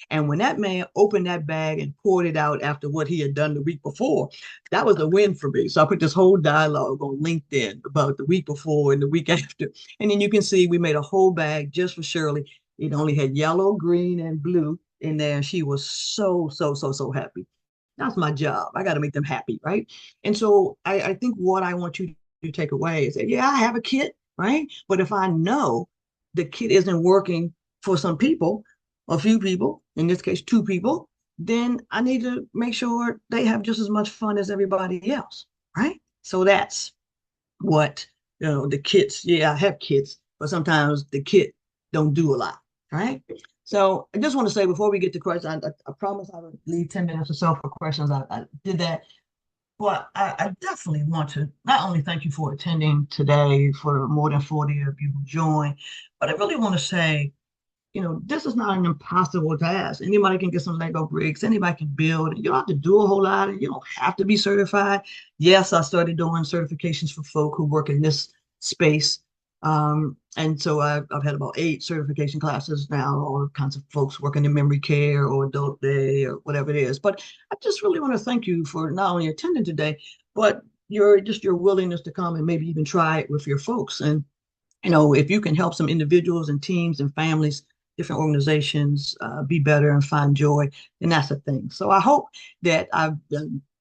And when that man opened that bag and poured it out after what he had done the week before, that was a win for me. So I put this whole dialogue on LinkedIn about the week before and the week after. And then you can see we made a whole bag just for Shirley. It only had yellow, green, and blue in there. And she was so, so, so, so happy. That's my job. I got to make them happy, right? And so I think what I want you to take away is that, yeah, I have a kit, right? But if I know the kit isn't working for some people, a few people, in this case, two people, then I need to make sure they have just as much fun as everybody else, right? So that's what the kids. Yeah, I have kids, but sometimes the kid don't do a lot, right? So I just want to say before we get to questions, I promise I would leave 10 minutes or so for questions. I did that, but I definitely want to not only thank you for attending today for the more than 40 of you who joined, but I really want to say, this is not an impossible task. Anybody can get some Lego bricks. Anybody can build. You don't have to do a whole lot. You don't have to be certified. Yes, I started doing certifications for folk who work in this space. And so I've had about 8 certification classes now, all kinds of folks working in memory care or adult day or whatever it is. But I just really want to thank you for not only attending today, but your willingness to come and maybe even try it with your folks. And if you can help some individuals and teams and families, different organizations be better and find joy, then that's a thing. So I hope that I've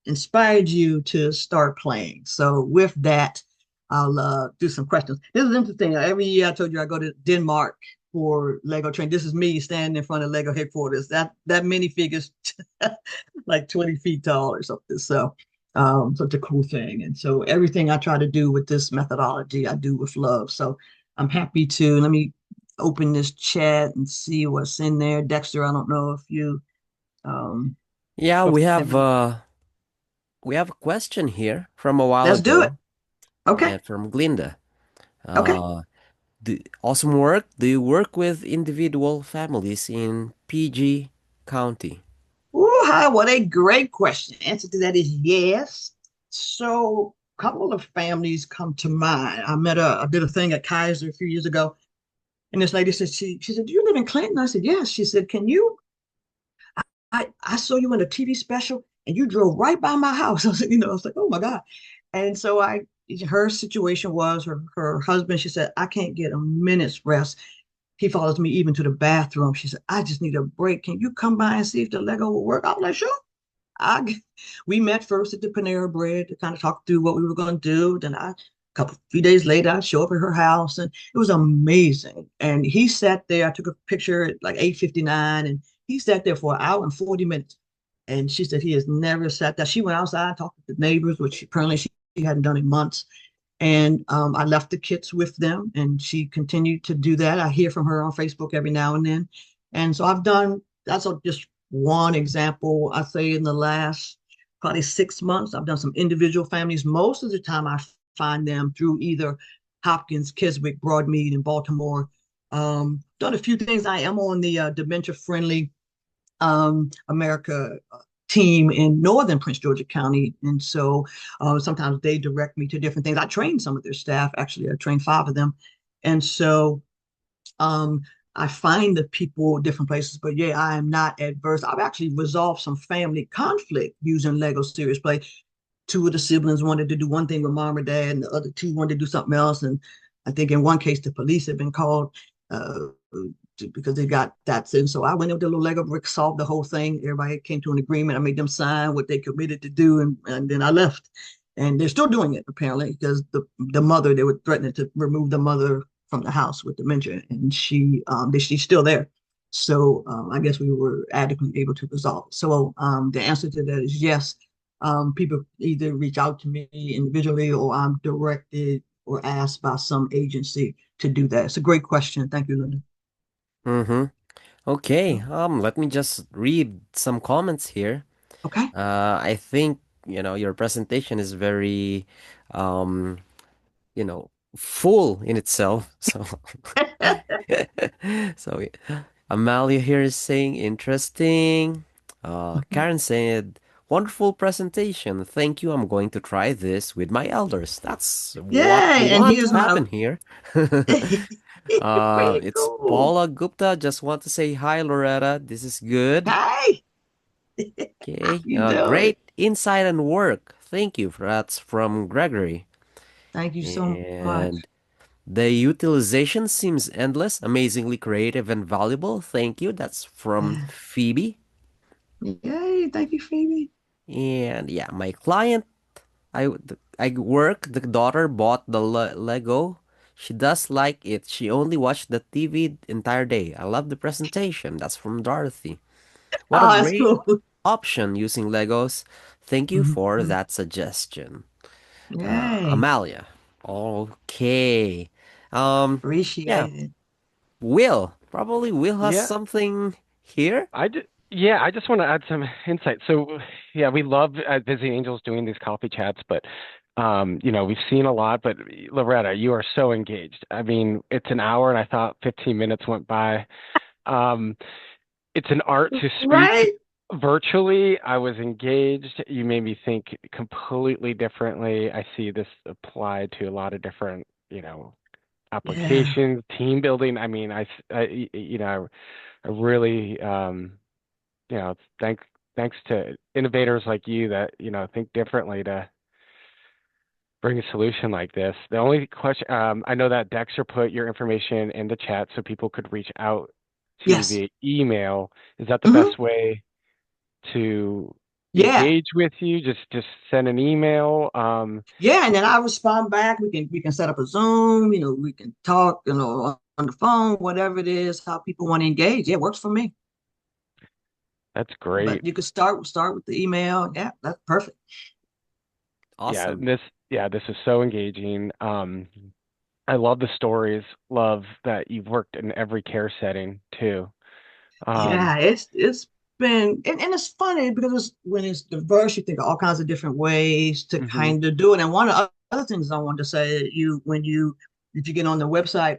inspired you to start playing. So with that, I'll do some questions. This is interesting. Every year I told you I go to Denmark for Lego training. This is me standing in front of Lego headquarters. That minifigure's like 20 feet tall or something. So such a cool thing. And so everything I try to do with this methodology, I do with love. So I'm happy to let me open this chat and see what's in there. Dexter, I don't know if you um Yeah, if we have have any. uh we have a question here from a while Let's do it. ago Okay. and from Glinda. Okay. Uh, awesome work. Do you work with individual families in PG County? Ooh, hi, what a great question. Answer to that is yes. So a couple of families come to mind. I did a thing at Kaiser a few years ago, and this lady said she said, "Do you live in Clinton?" I said, "Yes." She said, "Can you I saw you in a TV special and you drove right by my house." I was like, oh my God. And so her situation was her husband, she said, I can't get a minute's rest. He follows me even to the bathroom. She said, I just need a break. Can you come by and see if the Lego will work? I was like, sure. I, we met first at the Panera Bread to kind of talk through what we were going to do. Then few days later, I show up at her house and it was amazing. And he sat there. I took a picture at like 8:59 and he sat there for an hour and 40 minutes. And she said he has never sat there. She went outside and talked to the neighbors, which apparently she hadn't done in months. And I left the kits with them and she continued to do that. I hear from her on Facebook every now and then. And so that's just one example. I say in the last probably 6 months, I've done some individual families. Most of the time, I find them through either Hopkins, Keswick, Broadmead, in Baltimore. Done a few things. I am on the dementia friendly America team in northern Prince George's County. And so sometimes they direct me to different things. I train some of their staff. Actually, I trained 5 of them. And so um, I find the people different places, but yeah, I am not adverse. I've actually resolved some family conflict using Lego Serious Play. Two of the siblings wanted to do one thing with mom or dad, and the other two wanted to do something else. And I think in one case, the police had been called uh, because they got that sin. So I went up to the little Lego brick, solved the whole thing. Everybody came to an agreement. I made them sign what they committed to do, and then I left. And they're still doing it apparently because the mother, they were threatening to remove the mother from the house with dementia, and she's still there. So I guess we were adequately able to resolve it. So the answer to that is yes. People either reach out to me individually or I'm directed or asked by some agency to do that. It's a great question. Thank you, Linda. Mm-hmm. Okay. Oh, Let me just read some comments here. okay. I think, your presentation is very, um, full in itself. So, so Amalia here is saying interesting. Karen said, wonderful presentation. Thank you. I'm going to try this with my elders. That's what we Yay. And want here's to my happen here. pretty It's cool. Paula Gupta. Just want to say hi, Loretta. This is good. Hi. How Okay. you doing? Great insight and work. Thank you. That's from Gregory. Thank you so much. And the utilization seems endless, amazingly creative and valuable. Thank you. That's from Phoebe. Yay. Thank you, Phoebe. And yeah, my client, I work. The daughter bought the Lego. She does like it. She only watched the TV the entire day. I love the presentation. That's from Dorothy. What a Oh, that's great cool. option using Legos. Thank you for Mhm. that suggestion. Yay. Amalia. Okay. Um, yeah, Appreciate it. Will. Probably Will has Yeah, something here. I just want to add some insight. So, yeah, we love at Busy Angels doing these coffee chats, but we've seen a lot. But Loretta, you are so engaged. I mean, it's an hour, and I thought 15 minutes went by. Um, it's an art to speak Right? virtually. I was engaged. You made me think completely differently. I see this applied to a lot of different, Yeah. applications, team building. I mean, I really, you know, thank, thanks to innovators like you that, think differently to bring a solution like this. The only question, I know that Dexter put your information in the chat so people could reach out to you Yes. via email. Is that the Hmm. best way to Yeah. engage with you? Just send an email. Yeah. And then I respond back. We can set up a Zoom, we can talk, on the phone, whatever it is, how people want to engage. Yeah, it works for me. That's But great. you could start with the email. Yeah, that's perfect. Yeah, Awesome. this is so engaging. I love the stories. Love that you've worked in every care setting too. Um, Yeah, it's been and it's funny because when it's diverse, you think of all kinds of different ways to hmm kind of do it. And one of the other things I wanted to say, if you get on the website,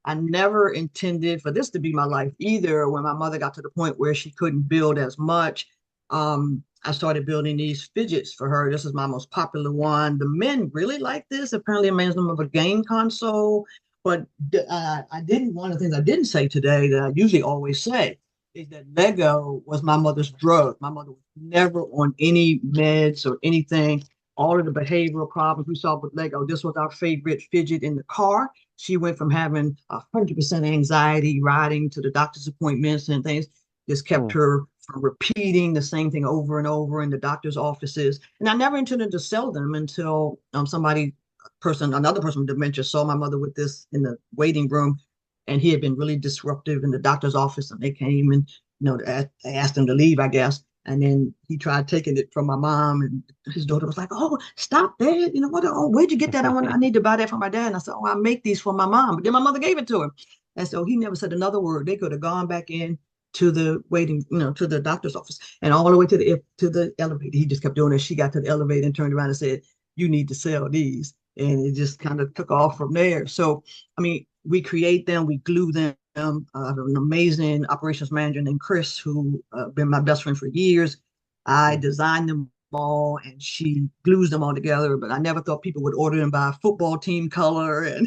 I never intended for this to be my life either. When my mother got to the point where she couldn't build as much, I started building these fidgets for her. This is my most popular one. The men really like this. Apparently, it makes them of a game console. But I didn't. One of the things I didn't say today that I usually always say is that Lego was my mother's drug. My mother was never on any meds or anything. All of the behavioral problems we saw with Lego, this was our favorite fidget in the car. She went from having 100% anxiety riding to the doctor's appointments and things. This kept her from repeating the same thing over and over in the doctor's offices. And I never intended to sell them until another person with dementia saw my mother with this in the waiting room, and he had been really disruptive in the doctor's office, and they came and they asked him to leave, I guess. And then he tried taking it from my mom, and his daughter was like, "Oh, stop that! What? Oh, where'd you get that? I need to buy that for my dad." And I said, "Oh, I make these for my mom." But then my mother gave it to him, and so he never said another word. They could have gone back in to the waiting, to the doctor's office, and all the way to the elevator. He just kept doing it. She got to the elevator and turned around and said, "You need to sell these," and it just kind of took off from there. So, I mean, we create them, we glue them. I have an amazing operations manager named Chris, who been my best friend for years. I designed them all, and she glues them all together. But I never thought people would order them by football team color, and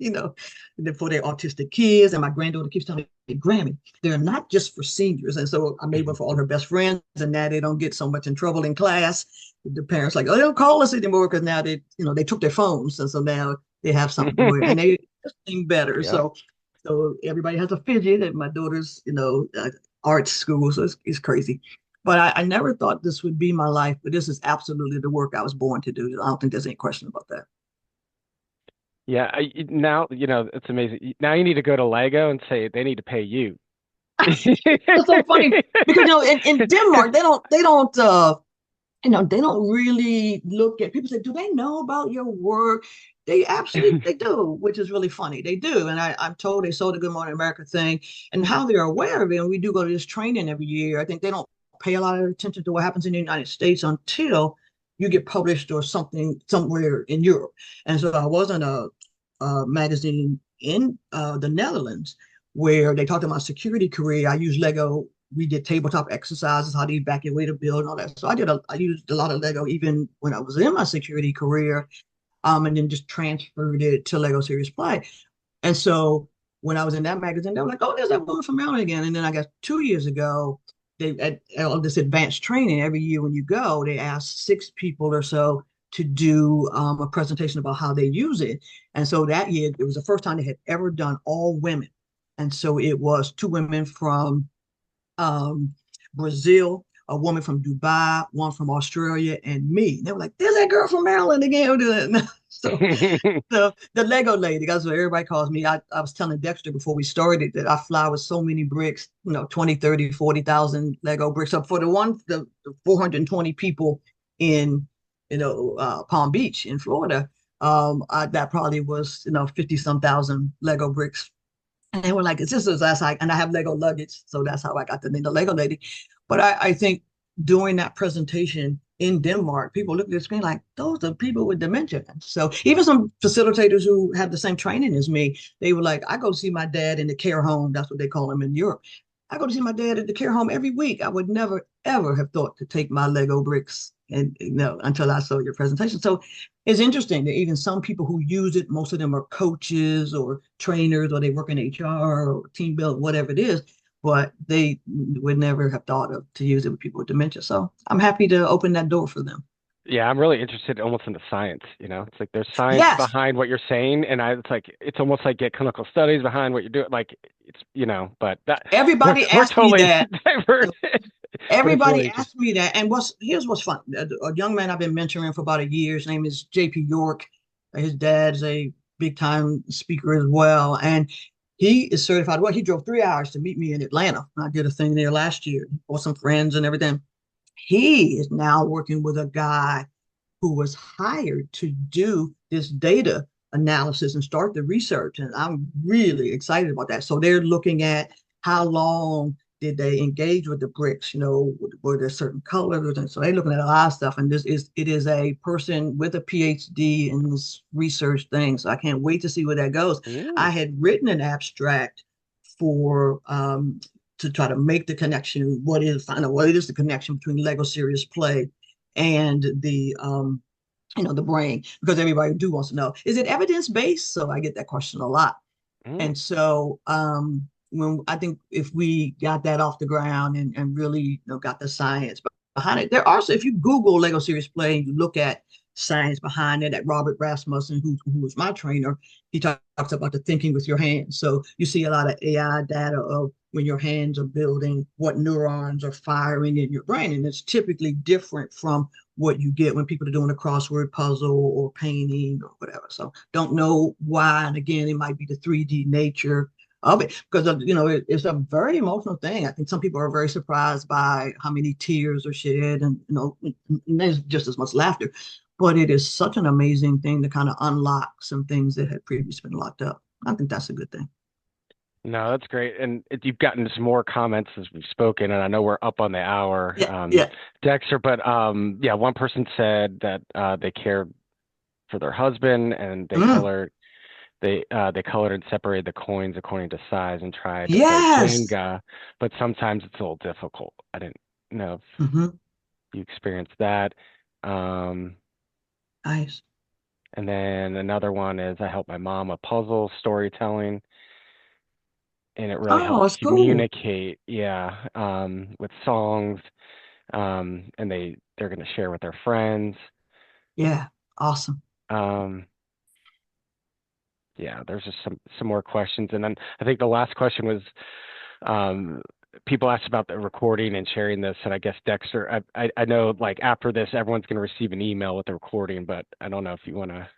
you know, for their autistic kids. And my granddaughter keeps telling me, Grammy, they're not just for seniors. And so I made one for all her best friends, and now they don't get so much in trouble in class. The parents like, oh, they don't call us anymore because now they took their phones, and so now they have something to wear, and they sing better. yeah. So everybody has a fidget at my daughter's, art school. So it's crazy. But I never thought this would be my life, but this is absolutely the work I was born to do. I don't think there's any question about that. Yeah, now it's amazing. Now you need to go to Lego and say they need to pay you. It's so funny because in Denmark they don't really look at people say, do they know about your work? They absolutely they do, which is really funny. They do. And I'm told they saw the Good Morning America thing and how they're aware of it. And we do go to this training every year. I think they don't pay a lot of attention to what happens in the United States until you get published or something somewhere in Europe. And so I was in a magazine in the Netherlands where they talked about my security career. I used Lego. We did tabletop exercises, how to evacuate a building, and all that. So I used a lot of Lego even when I was in my security career, and then just transferred it to Lego Serious Play. And so when I was in that magazine, they were like, "Oh, there's that woman from Maryland again." And then I guess 2 years ago, they at all this advanced training every year when you go, they ask 6 people or so to do a presentation about how they use it. And so that year, it was the first time they had ever done all women. And so it was 2 women from um, Brazil, a woman from Dubai, one from Australia, and me. They were like, "There's that girl from Maryland again." So, so the Lego lady, that's what everybody calls me. I was telling Dexter before we started that I fly with so many bricks, 20, 30, 40,000 Lego bricks. Up for the 420 people in, Palm Beach in Florida. That probably was, 50 some thousand Lego bricks. And they were like, it's just that's how, and I have Lego luggage. So that's how I got the name, the Lego lady. But I think during that presentation in Denmark, people looked at the screen like, those are people with dementia. So even some facilitators who have the same training as me, they were like, I go see my dad in the care home. That's what they call them in Europe. I go to see my dad at the care home every week. I would never, ever have thought to take my Lego bricks and until I saw your presentation. So it's interesting that even some people who use it, most of them are coaches or trainers, or they work in HR or team build, whatever it is, but they would never have thought of to use it with people with dementia. So I'm happy to open that door for them. Yeah, I'm really interested almost in the science, you know. It's like there's science Yes, behind what you're saying, and it's like it's almost like get clinical studies behind what you're doing. Like it's, but that we're everybody we're asked me totally that. diverted, but it's Everybody really asked interesting. me that. And here's what's fun. A young man I've been mentoring for about a year. His name is JP York. His dad's a big time speaker as well. And he is certified. Well, he drove 3 hours to meet me in Atlanta. I did a thing there last year for some friends and everything. He is now working with a guy who was hired to do this data analysis and start the research. And I'm really excited about that. So they're looking at how long did they engage with the bricks, were there certain colors? And so they're looking at a lot of stuff. And it is a person with a PhD in this research thing. So I can't wait to see where that goes. I Ooh. had written an abstract for to try to make the connection. Find out what is the connection between Lego serious play and the brain, because everybody do wants to know, is it evidence based? So I get that question a lot. Mm. And so when I think if we got that off the ground and really got the science behind it, there are, so if you Google Lego serious play and you look at science behind it, that Robert Rasmussen, who was my trainer, he talks about the thinking with your hands. So you see a lot of AI data of when your hands are building, what neurons are firing in your brain. And it's typically different from what you get when people are doing a crossword puzzle or painting or whatever. So don't know why. And again, it might be the 3D nature of it, because it's a very emotional thing. I think some people are very surprised by how many tears are shed, and there's just as much laughter. But it is such an amazing thing to kind of unlock some things that had previously been locked up. I think that's a good thing. No, that's great. And you've gotten some more comments as we've spoken, and I know we're up on the hour, Yeah, yeah. Dexter. But yeah, one person said that they cared for their husband, and Mm, they colored and separated the coins according to size and tried to play yes. Jenga, but sometimes it's a little difficult. I didn't know if Hmm. you experienced that. Um, Nice. and then another one is I helped my mom with puzzle storytelling, and it really Oh, helped it's cool. communicate, yeah, with songs. And they're going to share with their friends. Yeah. Awesome. Um, yeah, there's just some more questions, and then I think the last question was um, people asked about the recording and sharing this, and I guess Dexter, I know like after this, everyone's going to receive an email with the recording, but I don't know if you want to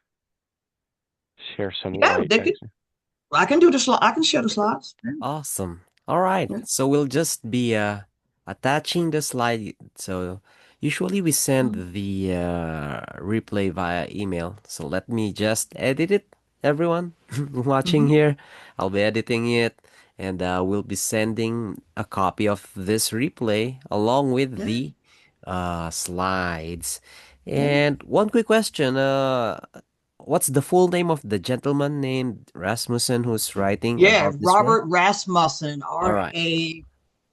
share some Yeah, light, they could. Dexter. I can do the slide. I can share the slides. Yeah. Awesome. All right. Yeah. So we'll just be attaching the slide. So usually we Mhm. send the replay via email. So let me just edit it, everyone watching Mhm. here. I'll be editing it, and we'll be sending a copy of this replay along with Yeah. the slides. Yeah. And one quick question. What's the full name of the gentleman named Rasmussen who's writing Yeah. about this one? Robert Rasmussen, All right.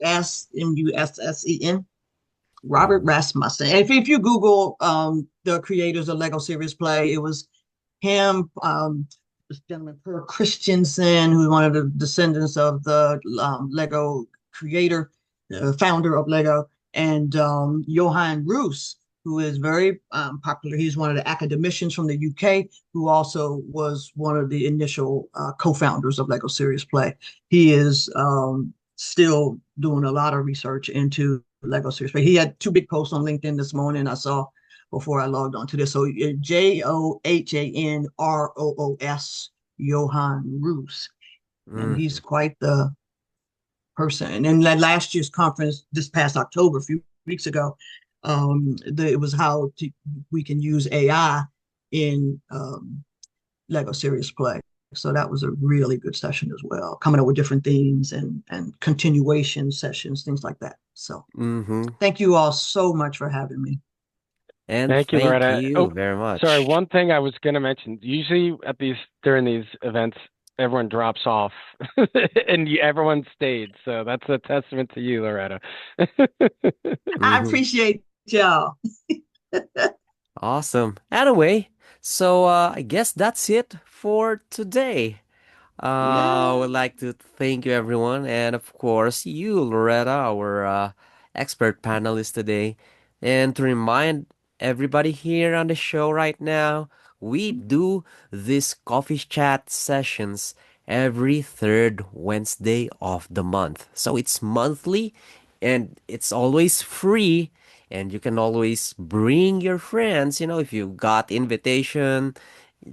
Rasmussen. Robert Mm. Rasmussen. And if you Google the creators of Lego Serious Play, it was him, this gentleman, Per Christensen, who's one of the descendants of the Lego creator, founder of Lego, and Johan Roos, who is very popular. He's one of the academicians from the UK, who also was one of the initial co-founders of Lego Serious Play. He is still doing a lot of research into Lego series. But he had two big posts on LinkedIn this morning. I saw before I logged on to this. So Johanroos, Johan Roos, and he's Mhm. quite the person. And then last year's conference, this past October, a few weeks ago, it was we can use AI in Lego Serious Play. So that was a really good session as well, coming up with different themes and continuation sessions, things like that. So Mhm. thank you all so much for having me. And Thank you, thank Loretta. you Oh, very sorry. much. One thing I was going to mention. Usually at these during these events, everyone drops off, and everyone stayed. So that's a testament to you, Loretta. I Mhm. appreciate y'all. Awesome. Anyway, so I guess that's it for today. I Yeah. would like to thank you, everyone, and of course, you, Loretta, our expert panelist today. And to remind everybody here on the show right now, we do these coffee chat sessions every third Wednesday of the month. So it's monthly and it's always free. And you can always bring your friends, if you got invitation,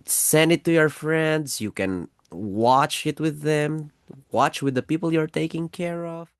send it to your friends. You can watch it with them, watch with the people you're taking care of.